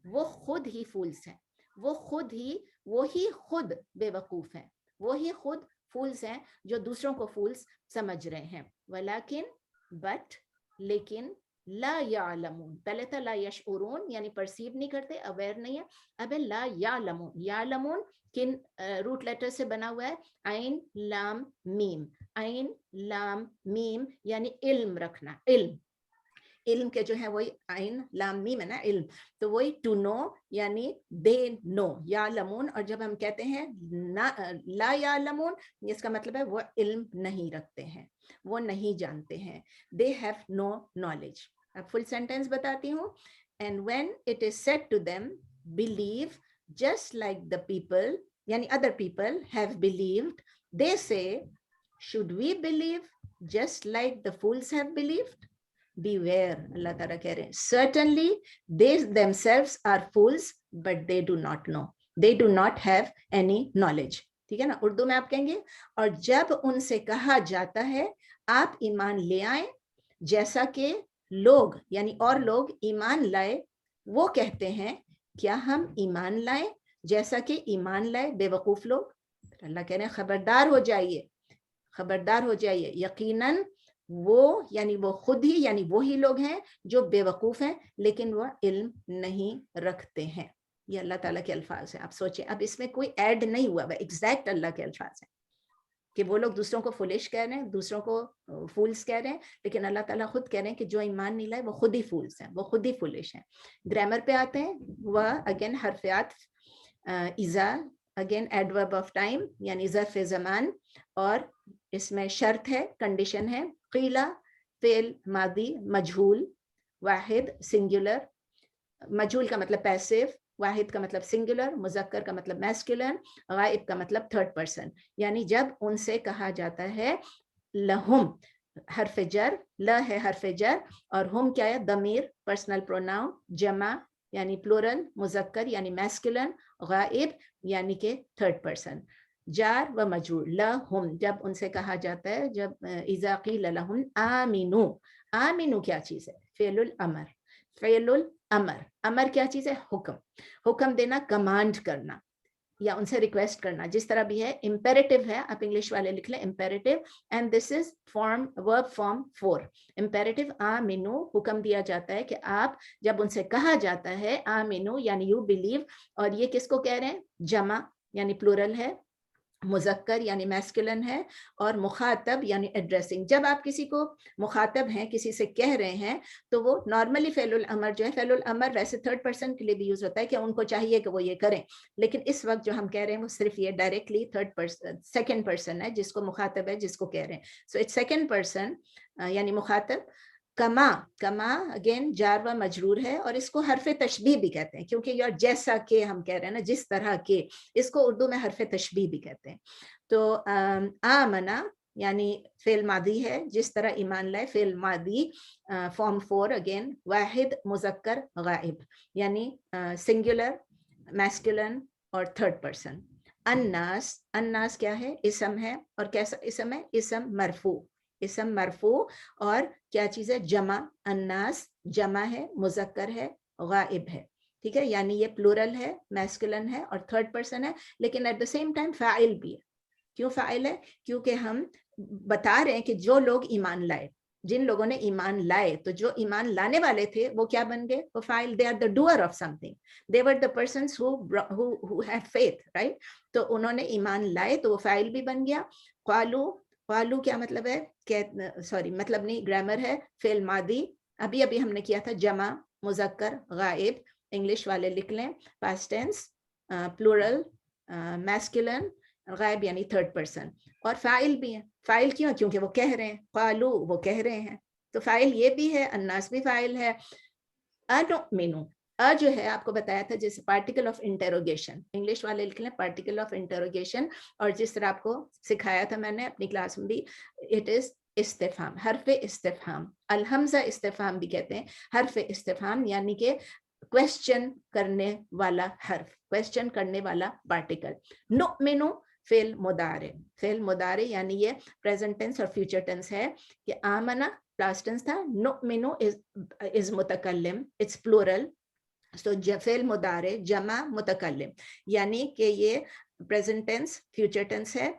وہ خود ہی فولس ہیں, وہ خود ہی, وہی خود بے وقوف ہیں, وہی خود فولس ہیں جو دوسروں کو فولس سمجھ رہے ہیں. ولیکن, بٹ, لیکن, لا یعلمون, پہلے تھا لا یشعرون یعنی پرسیو نہیں کرتے, اویئر نہیں ہے. اب لا یعلمون, یعلمون کن روٹ لیٹر سے بنا ہوا ہے؟ عین لام میم, عین لام میم یعنی علم رکھنا, علم. علم کے جو ہے وہی عین لام میم ہے نا, علم. تو وہی ٹو نو یعنی دے نو, یعلمون. اور جب ہم کہتے ہیں لا یعلمون, اس کا مطلب ہے وہ علم نہیں رکھتے ہیں, وہ نہیں جانتے ہیں. they have no knowledge. اب فل سینٹینس بتاتی ہوں. and when it is said to them, believe just like the people, یعنی other people have believed, they say, should we believe just like the fools have believed? Beware, Allah Ta'ala कह रहे हैं, certainly they themselves are fools but they do not know, they do not have any knowledge. ठीक है ना, उर्दू में आप कहेंगे, और जब उनसे कहा जाता है आप ईमान ले आए जैसा कि लोग यानी और लोग ईमान लाए, वो कहते हैं क्या हम ईमान लाए जैसा कि ईमान लाए बेवकूफ लोग? अल्लाह कह रहे हैं खबरदार हो जाइए, खबरदार हो जाइए, यकीनन वो यानी वो खुद ही यानी वही लोग हैं जो बेवकूफ हैं लेकिन वो इल्म नहीं रखते हैं. ये अल्लाह ताला के अल्फाज हैं. आप सोचें, अब इसमें कोई ऐड नहीं हुआ, एग्जैक्ट अल्लाह के अल्फाज हैं कि वो लोग दूसरों को फुलिश कह रहे हैं, दूसरों को फूल्स कह रहे हैं, लेकिन अल्लाह ताला खुद कह रहे हैं कि जो ईमान नहीं लाए वो खुद ही फूल्स हैं, वो खुद ही फुलिश हैं. ग्रामर पे आते हैं, वह अगेन हरफियात इज़ा, अगेन एडवर्ब ऑफ टाइम यानी ज़र्फ़ ज़मान, और इसमें शर्त है, कंडीशन है. क़ीला फ़ेल मादी मजहूल, वाहिद सिंगुलर, मजहूल का मतलब पैसिव, वाहिद का मतलब सिंगुलर, मुज़क्कर का मतलब मैस्कुलिन, गायब का मतलब थर्ड पर्सन. यानी जब उनसे कहा जाता है लहुम, हर्फ जर, ल है हर्फ जर, और हम क्या है दमीर पर्सनल प्रोनाउन, जमा यानी प्लूरल, मुज़क्कर यानी मैस्कुलिन, गायब यानी के थर्ड पर्सन. जार व मजरूर लहुम, जब उनसे कहा जाता है, जब इज़ा क़ील लहुम आमिनू, आमिनू क्या चीज़ है? फ़ेलुल अमर, फ़ेलुल अमर, अमर क्या चीज़ है? हुक्म, हुक्म देना, कमांड करना या उनसे रिक्वेस्ट करना, जिस तरह भी है. इम्पेरेटिव है, आप इंग्लिश वाले लिख लें imperative, and this is form verb form 4. Imperative आमिनू, हुक्म दिया जाता है कि आप, जब उनसे कहा जाता है आमिनू यानी यू बिलीव, और ये किसको कह रहे हैं? जमा यानी प्लूरल है, मुज़क्कर यानी मैस्कुलिन है, और मुखातब यानी एड्रेसिंग. जब आप किसी को मुखातब हैं, किसी से कह रहे हैं, तो वो नॉर्मली फ़ेलुल अमर जो है, फ़ेलुल अमर वैसे थर्ड पर्सन के लिए भी यूज़ होता है कि उनको चाहिए कि वो ये करें, लेकिन इस वक्त जो हम कह रहे हैं वो सिर्फ ये directly third person, second person है, जिसको मुखातब है, जिसको कह रहे हैं. सो इट्स सेकेंड पर्सन यानी मुखातब. कमा, कमा अगेन जार व मजरूर है, और इसको हरफे तशबीह भी कहते हैं, क्योंकि यार जैसा के हम कह रहे हैं ना, जिस तरह के, इसको उर्दू में हरफे तशबीह भी कहते हैं. तो आमना यानी फेल मादी है, जिस तरह ईमान लाए, फेल मादी फॉर्म 4 अगेन, वाहिद मुज़क्कर गायब यानी सिंगुलर, मैस्कुलिन और थर्ड पर्सन. अन्नास, अन्नास क्या है? इसम है, और कैसा इसम है? इसम मरफू, इसम मरफू, और क्या चीज़ है? जमा, अन्नास जमा है, मुज़क्कर है, गायब है. ठीक है, यानी ये प्लूरल है, मैस्कुलिन है और थर्ड पर्सन है, लेकिन at the same time file भी है. क्यों फ़ाइल है? क्योंकि हम बता रहे हैं कि जो लोग ईमान लाए, जिन लोगों ने ईमान लाए, तो जो ईमान लाने वाले थे वो क्या बन गए? वो फ़ाइल, they are the doer of something, they were the persons who had faith, right? तो उन्होंने ईमान लाए तो वो फ़ाइल भी बन गया. क़ालू, क़ालू क्या मतलब है? सॉरी, मतलब नहीं, ग्रामर है, फेल मादी, अभी अभी हमने किया था, जमा, मुज़क्कर, गायब, इंग्लिश वाले लिख लें, पास्ट टेंस, प्लूरल, मैस्कुलिन, गायब यानी थर्ड पर्सन, और फ़ाइल भी है. फ़ाइल क्यों? क्योंकि वो कह रहे हैं, क़ालू वो कह रहे हैं, तो फ़ाइल ये भी है, अन्नास भी फ़ाइल है. अनुमिनु, अ जो है आपको बताया था जैसे पार्टिकल ऑफ इंटेरोगेशन, इंग्लिश वाले लिख लें पार्टिकल ऑफ इंटेरोगेशन, और जिस तरह आपको सिखाया था मैंने अपनी क्लास में भी, इट इज इस्तिफाम, हरफे इस्तिफाम, अलहमजा इस्तिफाम भी कहते हैं, हरफे इस्तिफाम यानी कि क्वेश्चन करने वाला हर्फ, क्वेश्चन करने वाला पार्टिकल. नुमिनु फेल मुदारे, फेल मुदारे यानी ये प्रेजेंट टेंस और फ्यूचर टेंस है कि आमना पास्ट टेंस था, नुमिनु इज मुतकल्लिम, इट्स प्लूरल, सो फेल मुदारे जमा मुतकल्लिम, यानी कि ये प्रेजेंट टेंस फ्यूचर टेंस है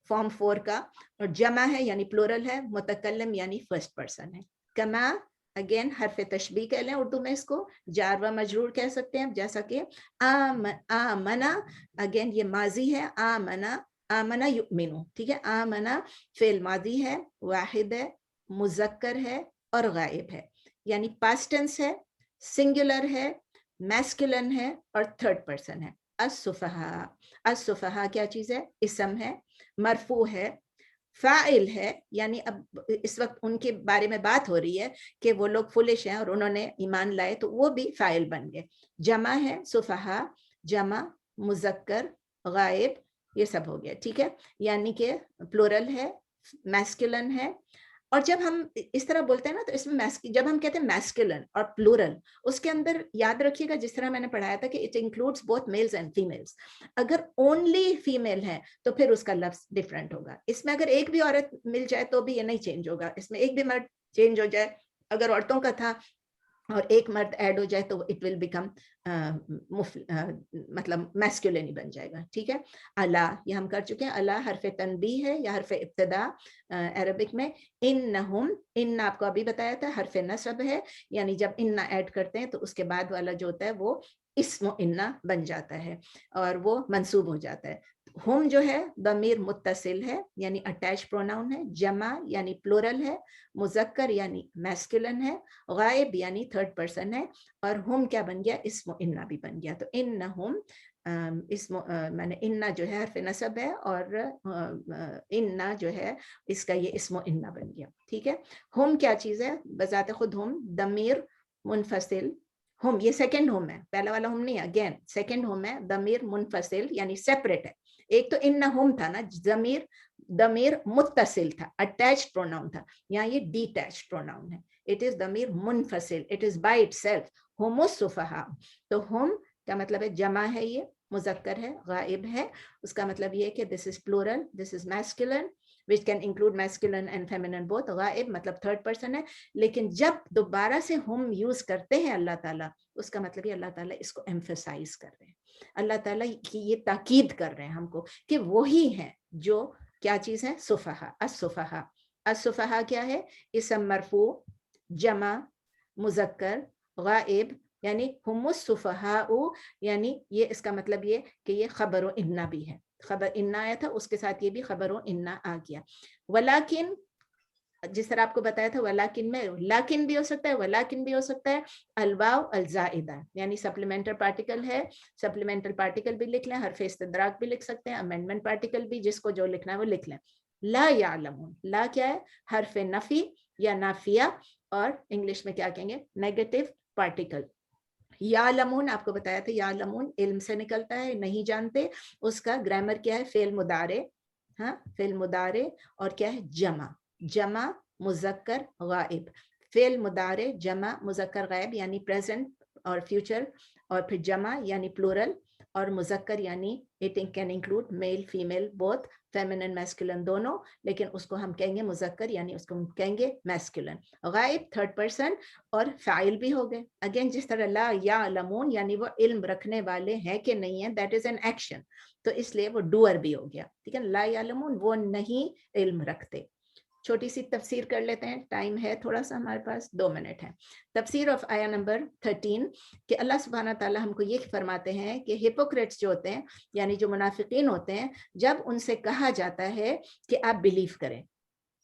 फॉर्म 4 का, और जमा है यानी प्लूरल है, मुतकल्लिम यानी फर्स्ट पर्सन है. कमा अगेन हरफे तशबीह कह लें उर्दू में इसको, जार व मजरूर कह सकते हैं, जैसा कि आमना, अगेन ये माजी है, आमना, आमना युमिनु. ठीक है, आमना फेल मादी है, वाहिद है, मुज़क्कर है और गायब है, यानी पास्ट टेंस है, सिंगुलर है, मैस्कुलिन है और थर्ड पर्सन है. अस्सुफहा, अस्सुफहा क्या चीज़ है? इसम है, मरफू है, फ़ाइल है, यानी अब इस वक्त उनके बारे में बात हो रही है कि वो लोग फुलिश हैं और उन्होंने ईमान लाए, तो वो भी फ़ाइल बन गए. जमा है, सुफहा, जमा, मुज़क्कर, गायब, ये सब हो गया. ठीक है, यानी कि प्लूरल है, मैस्कुलिन है। और जब हम इस तरह बोलते हैं ना तो इसमें जब हम कहते हैं मैस्कुलिन और प्लूरल, उसके अंदर याद रखिएगा जिस तरह मैंने पढ़ाया था कि it includes both mails and females. अगर ओनली फीमेल है तो फिर उसका लफ्ज डिफरेंट होगा। इसमें अगर एक भी औरत मिल जाए तो भी ये नहीं चेंज होगा, इसमें एक भी मर्द चेंज हो जाए, अगर औरतों का था और एक मर्द ऐड हो जाए तो इट विल बिकम मतलब मैस्कुलिन ही बन जाएगा, ठीक है। अला ये हम कर चुके हैं, अला हरफ तनबीह है या हरफ इब्तिदा अरबिक में। इन्नहुम, इन्ना आपको अभी बताया था हरफ नस्ब है, यानी जब इन्ना ऐड करते हैं तो उसके बाद वाला जो होता है वो इस्म इन्ना बन जाता है और वो मंसूब हो जाता है। हम जो है दमीर मुत्तसिल है यानी अटैच प्रोनाउन है, जमा यानी प्लूरल है, मुजक्कर यानी मैस्कुलिन है, गायब यानी थर्ड पर्सन है, और हम क्या बन गया, इस्म इन्ना भी बन गया। तो इन्नहुम इस्म माने इन्ना जो है हरफ नसब है और इन्ना जो है इसका ये इस्म इन्ना बन गया, ठीक है। हम क्या चीज है, बजाते खुद हम दमीर मुनफसिल, हम ये सेकंड होम है, पहला वाला होम नहीं, अगेन सेकंड होम है, दमीर मुनफसिल यानी सेपरेट है। एक तो इन्ना होम था ना, जमीर दमीर मुत्तसिल था, अटैच्ड प्रोनाउन था, यहाँ ये डिटैच्ड प्रोनाउन है, इट इज दमीर मुनफसिल, इट इज बाय इटसेल्फ, हुमुस सुफहा। तो हम का मतलब है जमा है, ये मुजक्कर है, गायब है, उसका मतलब ये है कि this is plural, this is masculine which can include masculine and feminine both। गायब मतलब थर्ड पर्सन है, लेकिन जब दोबारा से हम यूज करते हैं अल्लाह ताला, उसका मतलब ये अल्लाह ताला इसको एम्फसाइज कर रहे हैं, अल्लाह ताला की ये ताकीद कर रहे हैं हमको कि वो ही है जो क्या चीज है, सुफहा, अस-सुफहा। अस-सुफहा क्या है, इसम मरफू, जमा, मुजक्कर, गायब, यानी हुमुस सुफहाउ, यानी ये इसका मतलब ये कि ये खबर इन्ना भी है, खबर इन्ना आया था उसके साथ ये भी खबर इन्ना आ गया। वलाकिन जिस तरह आपको बताया था, वलाकिन में लाकिन भी हो सकता है, वलाकिन भी हो सकता है, अलवाव अलजाइदा यानी सप्लीमेंटल पार्टिकल है, सप्लीमेंटल पार्टिकल भी लिख लें, हरफ इस्तिद्राक भी लिख सकते हैं, अमेंडमेंट पार्टिकल भी, जिसको जो लिखना है वो लिख लें। ला यालमून, ला क्या है, हरफ नफी या नाफिया, और इंग्लिश में क्या कहेंगे, नेगेटिव पार्टिकल। यालमून आपको बताया था, यालमून इल्म से निकलता है, नहीं जानते, उसका ग्रामर क्या है, फेल मुदारे, हाँ फेल मुदारे, और क्या है, जमा, जमा मुजक्कर गायब, फेल मुदारे जमा मुजक्कर गायब यानी प्रेजेंट और फ्यूचर, और फिर जमा यानी प्लूरल, और मुजक्कर यानी it can include male female both, feminine masculine दोनों, लेकिन उसको हम कहेंगे मुजक्कर यानी उसको हम कहेंगे मैस्कुलिन। गायब थर्ड पर्सन, और फाइल भी हो गए, अगेन जिस तरह ला या लमून यानी वो इल्म रखने वाले हैं कि नहीं है, दैट इज एन एक्शन, तो इसलिए वो डूअर भी हो गया, ठीक है। ला या लमून वो नहीं इल्म रखते। छोटी सी तफसीर कर लेते हैं, टाइम है थोड़ा सा हमारे पास, 2 मिनट है। तफसीर ऑफ आया नंबर 13 कि अल्लाह सुब्हाना ताला हमको ये फरमाते हैं कि हिपोक्रेट्स जो होते हैं यानी जो मुनाफिकीन होते हैं, जब उनसे कहा जाता है कि आप बिलीव करें,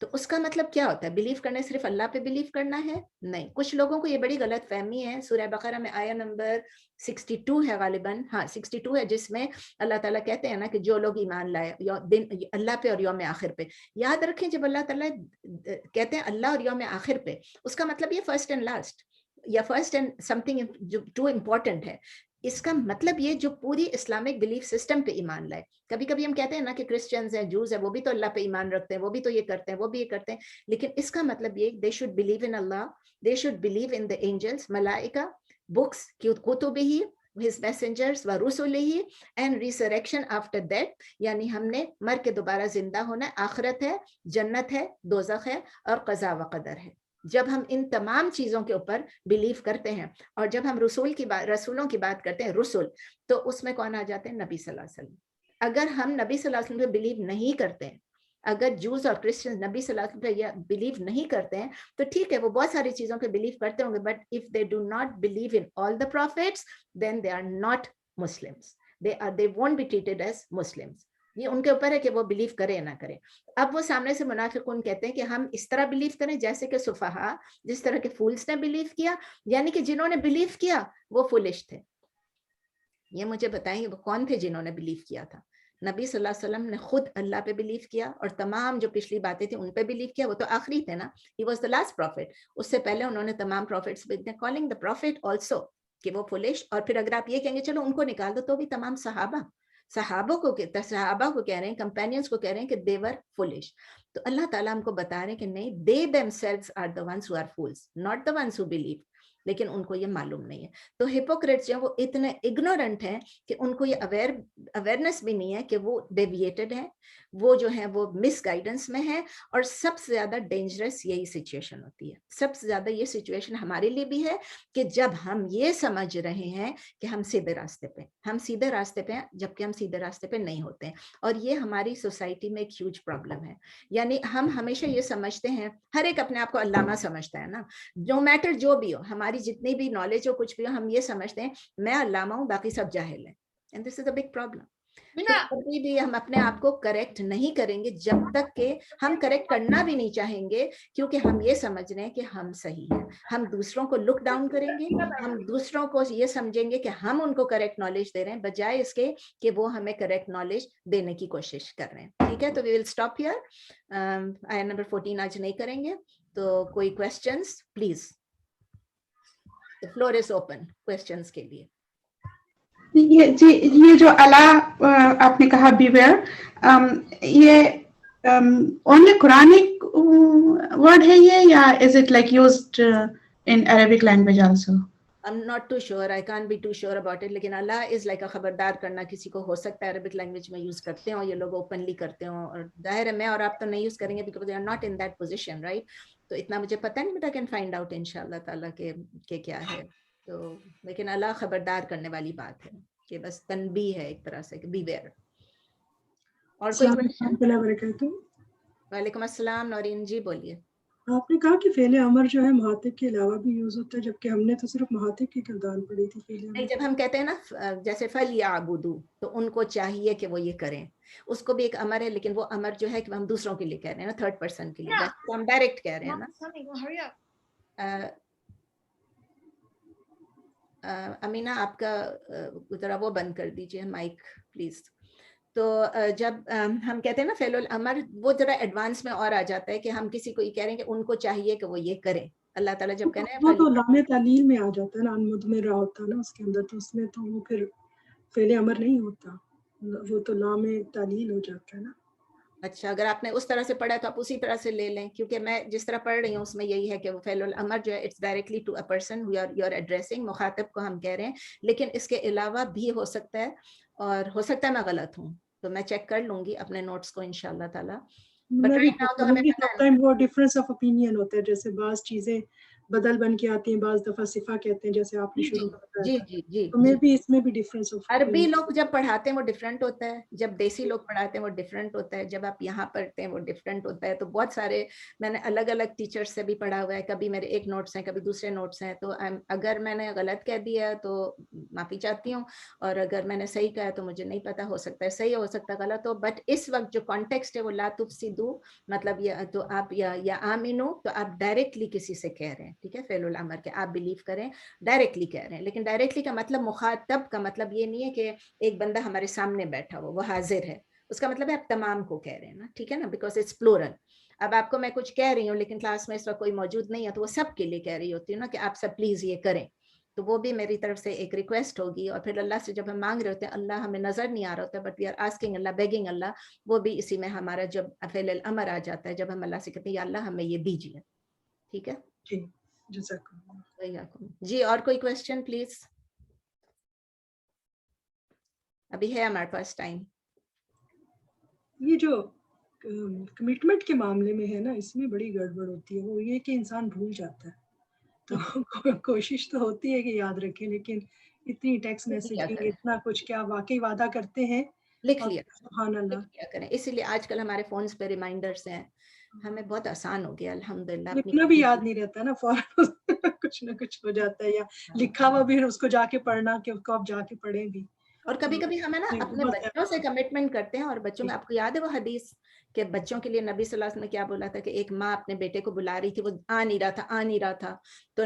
तो उसका मतलब क्या होता है, बिलीव करने सिर्फ अल्लाह पे बिलीव करना है, नहीं। कुछ लोगों को ये बड़ी गलत फहमी है, सूरह बकरा में आया नंबर 62 है गालिबन, हाँ 62 है, जिसमें अल्लाह ताला कहते हैं ना कि जो लोग ईमान लाए दिन अल्लाह पे और यौम आखिर पे, याद रखें जब अल्लाह ताला कहते हैं अल्लाह और यौम आखिर पे, उसका मतलब ये फर्स्ट एंड लास्ट या फर्स्ट एंड समथिंग जो टू इम्पोर्टेंट है, इसका मतलब ये जो पूरी इस्लामिक बिलीफ सिस्टम पे ईमान लाए। कभी कभी हम कहते हैं ना कि क्रिश्चियंस हैं, जूस है, वो भी तो अल्लाह पे ईमान रखते हैं, वो भी तो ये करते हैं, वो भी ये करते हैं, लेकिन इसका मतलब ये they should believe in Allah, they should believe in the angels, मलाइका, बुक्स, कुतुबिही, his messengers व रुसुलिही, and resurrection after death, यानी हमने मर के दोबारा जिंदा होना, आखिरत है, जन्नत है, दोज़ख है, और क़ज़ा व क़दर है। जब हम इन तमाम चीजों के ऊपर बिलीव करते हैं, और जब हम रसूलों की बात करते हैं, रसूल, तो उसमें कौन आ जाते हैं, नबी सल्लल्लाहु अलैहि वसल्लम। अगर हम नबी सल्लल्लाहु अलैहि वसल्लम पे बिलीव नहीं करते हैं, अगर जूस और क्रिश्चियन नबी सल्लल्लाहु अलैहि वसल्लम पे बिलीव नहीं करते हैं, तो ठीक है वो बहुत सारी चीजों पे बिलीव करते होंगे, but if they do not believe in all the prophets, then they are not Muslims, they won't be treated as Muslims. ये उनके ऊपर है कि वो बिलीव करें ना करें। अब वो सामने से मुनाफिकून कहते हैं कि हम इस तरह बिलीव करें जैसे कि सुफहा, जिस तरह के फूल्स ने बिलीव किया, यानी कि जिन्होंने बिलीव किया वो फुलिश थे। ये मुझे बताएंगे वो कौन थे जिन्होंने बिलीव किया था। नबी सल्लल्लाहु अलैहि वसल्लम ने खुद अल्लाह पे बिलीव किया, और तमाम जो पिछली बातें थी उन पे बिलीव किया, वो तो आखिरी थे ना, he was the last profit. उससे पहले उन्होंने तमाम प्रॉफिट्स पे कॉलिंग द प्रॉफिट आल्सो कि वो फुलिश। और फिर अगर आप ये कहेंगे चलो उनको निकाल दो, तो भी तमाम सहाबा, صحابہ کو کہہ رہے ہیں, companions کو کہہ رہے ہیں کہ they were foolish. تو اللہ تعالیٰ ہم کو بتا رہے ہیں کہ نہیں, they themselves are the ones who are fools, not the ones who believe. لیکن ان کو یہ معلوم نہیں ہے. تو ہپوکریٹس جو ہیں وہ اتنے اگنورنٹ ہیں کہ ان کو یہ اویئرنیس بھی نہیں ہے کہ وہ ڈیویٹڈ ہیں, وہ جو ہیں وہ مس گائیڈنس میں ہیں. اور سب سے زیادہ ڈینجرس یہی سچویشن ہوتی ہے, سب سے زیادہ یہ سچویشن ہمارے لیے بھی ہے کہ جب ہم یہ سمجھ رہے ہیں کہ ہم سیدھے راستے پہ ہیں جبکہ ہم سیدھے راستے پہ نہیں ہوتے ہیں. اور یہ ہماری سوسائٹی میں ایک ہیوج پرابلم ہے. یعنی ہم ہمیشہ یہ سمجھتے ہیں, ہر ایک اپنے آپ کو علامہ سمجھتا ہے نا, نو میٹر جو بھی ہو, ہماری جتنی بھی نالج ہو کچھ بھی ہو, ہم یہ سمجھتے ہیں میں علامہ ہوں باقی سب جاہل ہیں. And this is a big problem. کبھی بھی ہم اپنے آپ کو کریکٹ نہیں کریں گے جب تک کہ ہم کریکٹ کرنا بھی نہیں چاہیں گے, کیونکہ ہم یہ سمجھ رہے ہیں کہ ہم صحیح ہیں. ہم دوسروں کو لک ڈاؤن کریں گے, ہم دوسروں کو یہ سمجھیں گے کہ ہم ان کو کریکٹ نالج دے رہے ہیں بجائے اس کے کہ وہ ہمیں کریکٹ نالج دینے کی کوشش کر رہے ہیں. ٹھیک ہے, تو وی ول اسٹاپ ہیئر. آیا نمبر 14 آج نہیں کریں گے. تو کوئی questions please, the floor is open questions کے لیے. یہ جو اللہ آپ نے کہا beware, یہ only Quranic word ہے یہ, یا is it like used in Arabic language also? I'm not too sure, I can't be too sure about it. لیکن اللہ is like a خبردار کرنا, کسی کو ہو سکتا ہے عربک لینگویج میں یوز کرتے ہوں, یہ لوگ اوپنلی کرتے ہوں, اور ظاہر ہے میں اور آپ تو نہیں یوز کریں گے because they are not in that position, right? تو اتنا مجھے پتہ نہیں, but I can find out انشاءاللہ تعالیٰ کہ کیا ہے. تو لیکن اللہ خبردار کرنے والی بات ہے کہ بس تنبیہ ہے ایک طرح سے کہ beware. اور کوئی کویسچن؟ وعلیکم السلام نورین جی, بولیے. آپ نے کہا کہ فعل امر جو ہے مخاطب کے علاوہ بھی یوز ہوتا ہے, جبکہ ہم نے تو صرف مخاطب کی کردار پڑھی تھی فعل امر. نہیں, جب ہم کہتے ہیں نا جیسے فَلْيَعْبُدُوا, تو ان کو چاہیے کہ وہ یہ کریں, اس کو بھی ایک امر ہے, لیکن وہ امر جو ہے کہ ہم دوسروں کے لیے کہہ رہے ہیں نا, تھرڈ پرسن کے لیے, ویسے ہم ڈائریکٹ کہہ رہے ہیں نا. امینہ آپ کا ذرا وہ بند کر دیجیے مائک پلیز. تو جب ہم کہتے ہیں نا فعل الامر, وہ ذرا ایڈوانس میں اور آ جاتا ہے کہ ہم کسی کو یہ کہہ رہے ہیں کہ ان کو چاہیے کہ وہ یہ کریں. اللہ تعالیٰ جب کہہ رہے ہیں وہ تو لام تعلیل میں آ جاتا ہے نا, انمدمرہ ہوتا ہے نا اس کے اندر, تو اس میں تو وہ پھر فعل امر نہیں ہوتا, وہ تو لام تعلیل ہو جاتا ہے نا. اچھا, اگر آپ نے اس طرح سے پڑھا ہے تو آپ اسی طرح سے لے لیں, کیونکہ میں جس طرح پڑھ رہی ہوں اس میں یہی ہے کہ وہ فعل الامر جو ہے it's directly to a person you are addressing, مخاطب کو ہم کہہ رہے ہیں, لیکن اس کے علاوہ بھی ہو سکتا ہے, اور ہو سکتا ہے میں غلط ہوں, تو میں چیک کر لوں گی اپنے نوٹس کو انشاءاللہ تعالیٰ. میں بھی ٹائم وہ ڈفرینس آف اوپینین ہوتا ہے, جیسے بعض چیزیں بدل بن کے آتی ہیں, بعض دفعہ صفا کہتے ہیں جیسے آپ نے شروع میں بتایا, تو میں بھی اس میں بھی ڈفرینس آف عربی لوگ جب پڑھاتے ہیں وہ ڈفرینٹ ہوتا ہے, جب دیسی لوگ پڑھاتے ہیں وہ ڈفرینٹ ہوتا ہے, جب آپ یہاں پڑھتے ہیں وہ ڈفرینٹ ہوتا ہے. تو بہت سارے میں نے الگ الگ ٹیچرز سے بھی پڑھا ہوا ہے, کبھی میرے ایک نوٹس ہیں کبھی دوسرے نوٹس ہیں, تو اگر میں نے غلط کہہ دیا تو معافی چاہتی ہوں, اور اگر میں نے صحیح کہا تو مجھے نہیں پتا, ہو سکتا ہے صحیح ہو سکتا ہے غلط ہو. بٹ اس وقت جو کانٹیکسٹ ہے وہ لا تفسدوا, مطلب یہ تو آپ یا آمنو, تو آپ ڈائریکٹلی کسی سے کہہ رہے ہیں, ٹھیک ہے, فعل الامر کے آپ بلیو کریں, ڈائریکٹلی کہہ رہے ہیں. لیکن ڈائریکٹلی کا مطلب, مخاطب کا مطلب یہ نہیں ہے کہ ایک بندہ ہمارے سامنے بیٹھا ہو وہ حاضر ہے, اس کا مطلب ہے آپ تمام کو کہہ رہے ہیں نا, ٹھیک ہے نا, بیکاز اٹس پلورل. اب آپ کو میں کچھ کہہ رہی ہوں لیکن کلاس میں اس وقت کوئی موجود نہیں ہے, تو وہ سب کے لیے کہہ رہی ہوتی ہوں نا کہ آپ سب پلیز یہ کریں, تو وہ بھی میری طرف سے ایک ریکویسٹ ہوگی. اور پھر اللہ سے جب ہم مانگ رہے ہوتے ہیں, اللہ ہمیں نظر نہیں آ رہا ہوتا, but we are asking Allah, begging Allah, وہ بھی اسی میں ہمارا جب فعل الامر آ جاتا ہے, جب ہم اللہ سے کہتے ہیں یا اللہ ہمیں یہ دیجیے. ٹھیک ہے جی. اور کوئی کویسچن پلیز, ابھی ہے ہمارے پاس ٹائم. یہ جو کمٹمنٹ کے معاملے میں ہے نا, اس میں بڑی گڑبڑ ہوتی ہے, وہ یہ کہ انسان بھول جاتا ہے. تو کوشش تو ہوتی ہے کہ یاد رکھیں, لیکن اتنی ٹیکسٹ میسیجنگ, اتنا کچھ, کیا واقعی وعدہ کرتے ہیں, لکھ لیا سبحان اللہ, لکھ لیا کریں. اسی لیے آج کل ہمارے فونز پہ ریمائنڈرز ہیں, ہمیں بہت آسان ہو گیا الحمدللہ. لکھنا بھی یاد نہیں رہتا نا, فوراً کچھ نہ کچھ ہو جاتا ہے, یا لکھا ہوا بھی اس کو جا کے پڑھنا کہ اس کو آپ جا کے پڑھیں بھی. اور کبھی کبھی ہمیں نا اپنے بچوں سے کمٹمنٹ کرتے ہیں, اور بچوں میں, آپ کو یاد ہے وہ حدیث کہ بچوں کے لیے نبی صلی اللہ علیہ وسلم نے کیا بولا تھا, کہ ایک ماں اپنے بیٹے کو بلا رہی تھی, وہ آ نہیں رہا تھا, تو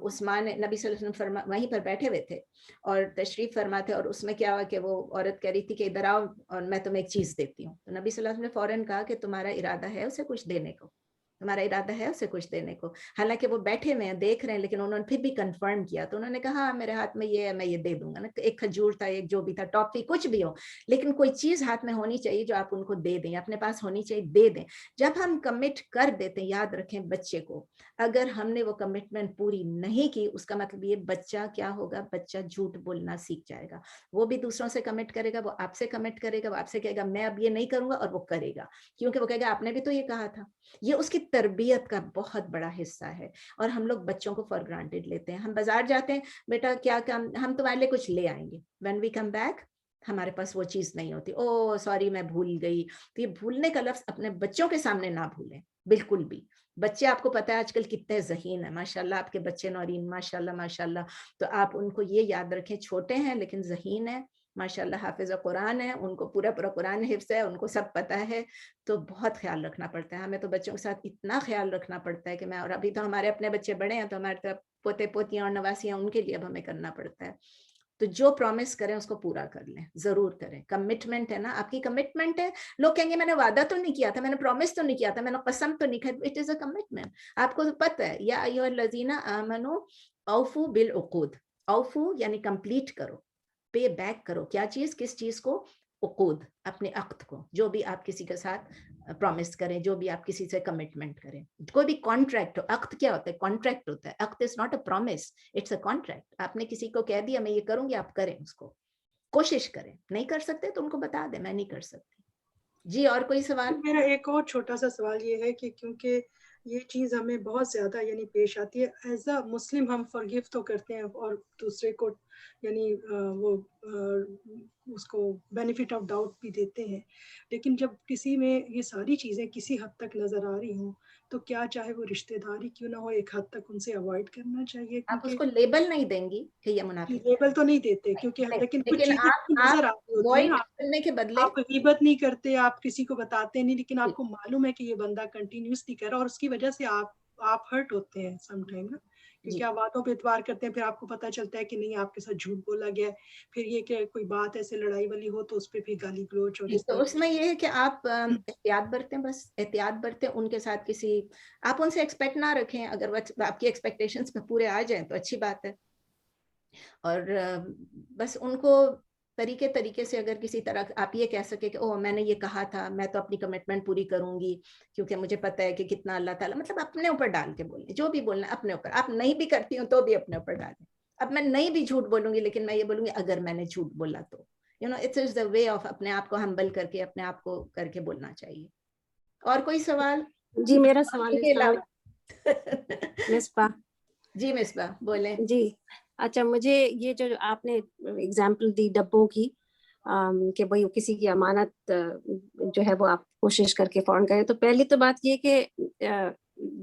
عثمان نبی صلی اللہ علیہ وسلم وہیں پر بیٹھے ہوئے تھے اور تشریف فرما تھے, اور اس میں کیا ہوا کہ وہ عورت کہہ رہی تھی کہ ادھر آؤ اور میں تمہیں ایک چیز دیتی ہوں. تو نبی صلی اللہ علیہ وسلم نے فوراً کہا کہ تمہارا ارادہ ہے اسے کچھ دینے کو, तुम्हारा इरादा है उसे कुछ देने को? हालांकि वो बैठे हुए हैं, देख रहे हैं, लेकिन उन्होंने फिर भी कंफर्म किया, तो उन्होंने कहा हाँ मेरे हाथ में ये है, मैं ये दे दूंगा ना। तो एक खजूर था, एक जो भी था, टॉफी, कुछ भी हो, लेकिन कोई चीज हाथ में होनी चाहिए जो आप उनको दे दें, अपने पास होनी चाहिए, दे दें। जब हम कमिट कर देते हैं, याद रखें बच्चे को, अगर हमने वो कमिटमेंट पूरी नहीं की, उसका मतलब ये बच्चा क्या होगा, बच्चा झूठ बोलना सीख जाएगा। वो भी दूसरों से कमिट करेगा, वो आपसे कमिट करेगा, वो आपसे कहेगा मैं अब ये नहीं करूंगा, और वो करेगा, क्योंकि वो कहेगा आपने भी तो ये कहा था। ये उसकी तरबियत का बहुत बड़ा हिस्सा है। और हम लोग बच्चों को फॉर ग्रांटेड लेते हैं। हम बाजार जाते हैं, बेटा क्या काम, हम तुम्हारे लिए कुछ ले आएंगे, व्हेन वी कम बैक हमारे पास वो चीज नहीं होती, ओ सॉरी मैं भूल गई। तो ये भूलने का लफ्ज अपने बच्चों के सामने ना भूलें बिल्कुल भी। बच्चे आपको पता है आजकल कितने ज़हीन है, माशाल्लाह आपके बच्चे नौरीन, माशाल्लाह माशाल्लाह। तो आप उनको ये याद रखें, छोटे हैं लेकिन ज़हीन है, माशाल्लाह हाफिज़ कुरान है, उनको पूरा पूरा कुरान हिफ्ज़ है, उनको सब पता है। तो बहुत ख्याल रखना पड़ता है हमें, तो बच्चों के साथ इतना ख्याल रखना पड़ता है कि मैं, और अभी तो हमारे अपने बच्चे बड़े हैं, तो हमारे तो पोते पोतियाँ और नवासियाँ उनके लिए अब हमें करना पड़ता है। तो जो प्रॉमिस करें उसको पूरा कर लें, जरूर करें। कमिटमेंट है ना, आपकी कमिटमेंट है। लोग कहेंगे मैंने वादा तो नहीं किया था, मैंने प्रॉमिस तो नहीं किया था, मैंने कसम तो नहीं खाई, इट इज अ कमिटमेंट। आपको तो पता है, या अय्युहल्लज़ीना आमनू औफू बिल उक़ूद, औफू यानी कंप्लीट करो, पे बैक करो। क्या चीज, किस चीज को? उक़ूद, अपने अक़्द को, जो भी आप किसी के साथ प्रॉमिस करें, जो भी आप किसी से कमिटमेंट करें, कोई भी कॉन्ट्रैक्ट हो। अक़्द क्या होता है? कॉन्ट्रैक्ट होता है। अक़्द is not a promise, it's a contract. आपने किसी को कह दिया मैं ये करूंगी, आप करें उसको, कोशिश करें। नहीं कर सकते तो उनको बता दें मैं नहीं कर सकती। जी और कोई सवाल? मेरा एक और छोटा सा सवाल ये है कि क्योंकि ये चीज़ हमें बहुत ज़्यादा यानी पेश आती है, एज अ मुस्लिम हम फॉरगिव तो करते हैं और दूसरे को यानी उसको बेनिफिट ऑफ डाउट भी देते हैं, लेकिन जब किसी में ये सारी चीज़ें किसी हद तक नज़र आ रही हों, तो क्या चाहे वो रिश्तेदारी क्यों ना हो, एक हद तक उनसे अवॉइड करना चाहिए। आप क्योंकि उसको लेबल नहीं देंगी कि ये मुनाफिक है, लेबल तो नहीं देते क्योंकि लेकिन कुछ लेकिन चीज़ें आप नज़र आती होती है ना। करने के बदले आप गीबत नहीं करते, आप किसी को बताते नहीं, लेकिन आपको मालूम है कि ये बंदा कंटिन्यूसली कर रहा है और उसकी वजह से आप हर्ट होते हैं सम टाइम ना, क्योंकि आप बातों पे इतबार करते हैं, फिर आपको पता चलता है कि नहीं आपके साथ झूठ बोला गया है, फिर ये कि कोई बात ऐसे लड़ाई वाली हो तो उस पर फिर गाली गलोच और इस तो तरह उसमें ये है कि आप एहतियात बरतें, बस एहतियात बरतें। उनके साथ किसी, आप उनसे एक्सपेक्ट ना रखें, अगर वो आपकी एक्सपेक्टेशंस में पूरे आ जाएं तो अच्छी बात है। और बस उनको तरीके तरीके से, अगर किसी तरह आप ये कह सके कि ओह मैंने ये कहा था, मैं तो अपनी कमिटमेंट पूरी करूंगी क्योंकि मुझे पता है कि कितना अल्लाह ताला, मतलब अपने ऊपर डाल के बोलें, जो भी बोलना है अपने ऊपर। आप नहीं भी करती हो तो भी अपने ऊपर डालें। अब मैं नहीं भी झूठ बोलूंगी, लेकिन मैं ये बोलूंगी अगर मैंने झूठ बोला तो, you know, it's the way of अपने आप को हम्बल करके, अपने आप को करके बोलना चाहिए। और कोई सवाल? जी मेरा सवाल है मिसबा। जी मिसबा बोले। जी अच्छा, मुझे ये जो आपने एग्जाम्पल दी डब्बों की, कि भाई किसी की अमानत जो है वो आप कोशिश करके फौरन करें, तो पहली तो बात ये कि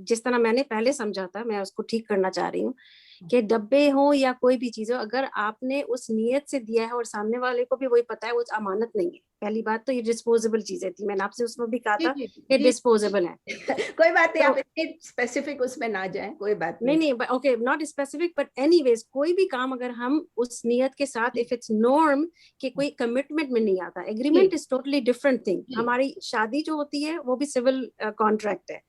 जिस तरह मैंने पहले समझा था, मैं उसको ठीक करना चाह रही हूँ कि डब्बे हो या कोई भी चीज हो, अगर आपने उस नियत से दिया है और सामने वाले को भी वही पता है, वो अमानत नहीं है। पहली बात तो ये डिस्पोजेबल चीजें थी, मैंने आपसे उसमें भी कहा था कि डिस्पोजेबल है। कोई बात नहीं, आप इतनी स्पेसिफिक उसमें ना जाएं, कोई बात नहीं। नहीं okay, not specific but anyways, कोई भी काम अगर हम उस नियत के साथ, इफ इट्स नॉर्म कि कोई कमिटमेंट में नहीं आता, agreement is totally different thing. हमारी शादी जो होती है वो भी सिविल कॉन्ट्रैक्ट है,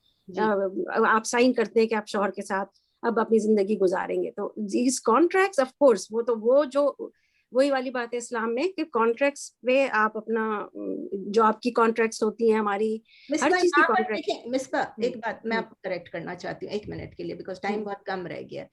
आप साइन करते हैं कि आप शौहर के साथ अब अपनी जिंदगी गुजारेंगे। तो these contracts of course वो जो वही वाली बात है इस्लाम में कि कॉन्ट्रैक्ट्स पे आप अपना, जो आपकी कॉन्ट्रैक्ट्स होती हैं हमारी हर चीज की कॉन्ट्रैक्ट। मिसबा एक बात मैं आपको करेक्ट करना चाहती हूँ 1 मिनट के लिए, बिकॉज टाइम बहुत कम रह गया।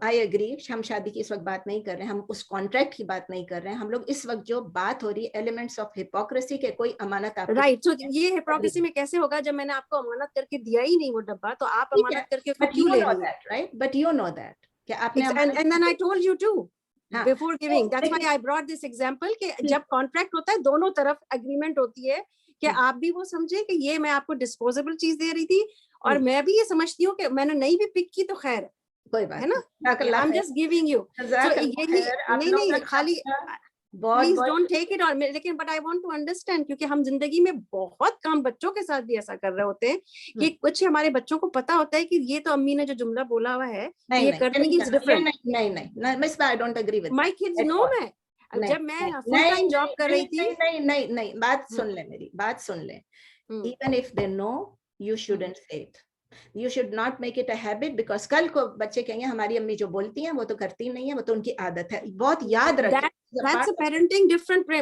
आई एग्री, हम शादी की इस वक्त बात नहीं कर रहे हैं, हम उस कॉन्ट्रैक्ट की बात नहीं कर रहे हैं। हम लोग इस वक्त जो बात हो रही है एलिमेंट्स ऑफ हिपोक्रेसी के, कोई अमानत आप राइट। तो ये हिपोक्रेसी में कैसे होगा जब मैंने आपको अमानत करके दिया ही नहीं वो डब्बा, तो आप अमानत करके क्यों ले रही हैं? Right, but you know that कि आपने and then I told you too before giving, that's why I brought this example कि जब कॉन्ट्रैक्ट होता है दोनों तरफ एग्रीमेंट होती है कि आप भी वो समझे कि ये मैं आपको डिस्पोजेबल चीज दे रही थी, और मैं भी ये समझती हूँ कि मैंने नहीं भी पिक की तो खैर कोई बात है ना, I am just giving you. नहीं खाली प्लीज डोंट टेक इट, और लेकिन but I want to understand, क्योंकि हम जिंदगी में बहुत कम बच्चों के साथ भी ऐसा कर रहे होते हैं कि कुछ हमारे बच्चों को पता होता है कि ये तो अम्मी ने जो जुमला बोला हुआ है ये करने की इज डिफरेंट। नहीं miss, I don't agree with my kids no. मैं जब मैं फुल टाइम जॉब कर रही थी, नहीं बात सुन ले, मेरी बात सुन ले। Even if they know, you shouldn't से it. You should not make it a habit, because कल को बच्चे कहेंगे हमारी अम्मी जो बोलती हैं वो तो करती नहीं है, वो तो उनकी आदत है. बहुत याद रखें. That's a parenting different way.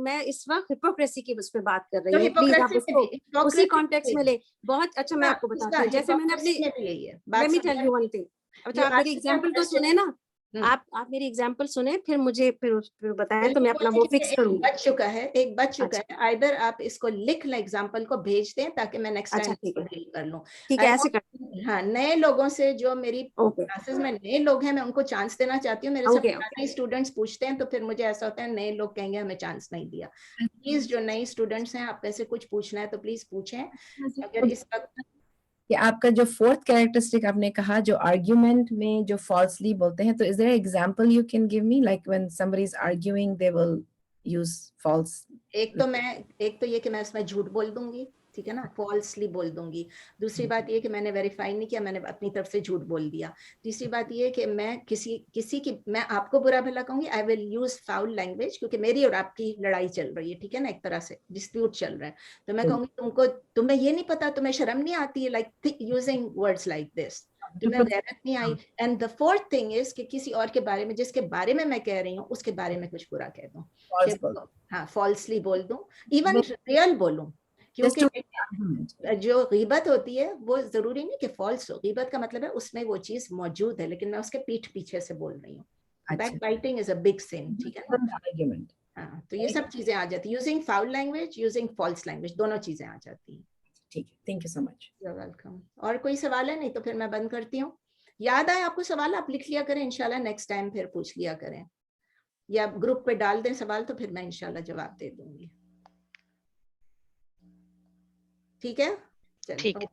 मैं इस वक्त hypocrisy की उस पे बात कर रही हूँ. Please आप उसको उसी context में ले. बहुत अच्छा, मैं आपको बताती हूँ. जैसे मैंने अपनी, let me tell you one thing. अच्छा, आप मेरी एग्जांपल तो सुने ना, आप मेरी एग्जांपल सुने, फिर मुझे फिर बताएं तो मैं अपना वो फिक्स करूंगी. एक बच चुका है. आइदर आप इसको लिख लें, एग्जांपल को भेज दें ताकि मैं नेक्स्ट टाइम डील कर लूं. ठीक है, ऐसे कर. हाँ, नए लोगों से जो मेरी क्लासेस में नए लोग हैं, मैं उनको चांस देना चाहती हूँ. मेरे से पुराने स्टूडेंट्स पूछते हैं तो फिर मुझे ऐसा होता है नए लोग कहेंगे हमें चांस नहीं दिया. प्लीज जो नए स्टूडेंट्स हैं, आप वैसे कुछ पूछना है तो प्लीज पूछें. अगर इस वक्त कि आपका जो फोर्थ कैरेक्टरिस्टिक आपने कहा जो आर्ग्यूमेंट में जो फॉल्सली बोलते हैं, तो is there example you can give me, like when somebody is arguing they will use false? एक तो ये कि मैं इसमें झूठ बोल दूंगी, ठीक है ना, फॉल्सली बोल दूंगी. दूसरी बात ये कि मैंने वेरीफाई नहीं किया, मैंने अपनी तरफ से झूठ बोल दिया. तीसरी बात ये कि मैं किसी की मैं आपको बुरा भला कहूंगी. I will use foul language, क्योंकि मेरी और आपकी लड़ाई चल रही है, ठीक है ना, एक तरह से डिस्प्यूट चल रहा है. तो मैं कहूंगी तुम्हें ये नहीं पता, तुम्हें शर्म नहीं आती है, like using words like this, तुम्हें गैरत नहीं आई. And the fourth thing is कि किसी और के बारे में, जिसके बारे में मैं कह रही हूँ, उसके बारे में कुछ बुरा कह दूं. हाँ, फॉल्सली बोल दूं, इवन रियल बोलूं. क्योंकि जो गीबत होती है वो जरूरी नहीं कि फॉल्स हो. गीबत का मतलब है उसमें वो चीज मौजूद है, लेकिन मैं उसके पीठ पीछे से बोल रही हूँ. Backbiting is a big sin, ठीक है ना. हाँ, तो ये सब चीजें आ जाती है. Using foul language, using false language, दोनों चीजें आ जाती हैं. ठीक है, thank you so much. You are welcome. और कोई सवाल है? नहीं तो फिर मैं बंद करती हूँ. याद आए आपको सवाल, आप लिख लिया करें, इंशाल्लाह नेक्स्ट टाइम फिर पूछ लिया करें, या ग्रुप पे डाल दें सवाल, तो फिर मैं इंशाल्लाह जवाब दे दूंगी. ठीक है, ठीक है.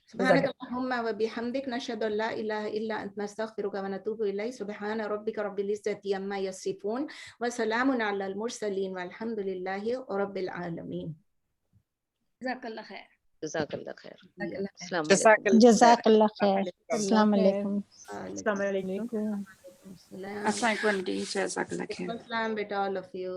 सुब्हानक अल्लाहुम्मा व बिहम्दिक नशहदु अल्ला इलाहा इल्ला अंत नस्तगफिरुका व नतूबु इलैक. सुब्हान रब्बिका रब्बिल इज्जति अम्मा यसिफून व सलामुन अलल मुरसलीन वल्हम्दुलिल्लाहि रब्बिल आलमीन. जज़ाकल्लाह खैर. जज़ाकल्लाह खैर. जज़ाकल्लाह खैर. अस्सलाम वालेकुम. अस्सलाम वालेकुम. अस्सलाम वालेकुम. Assalaam बेटा, all of you.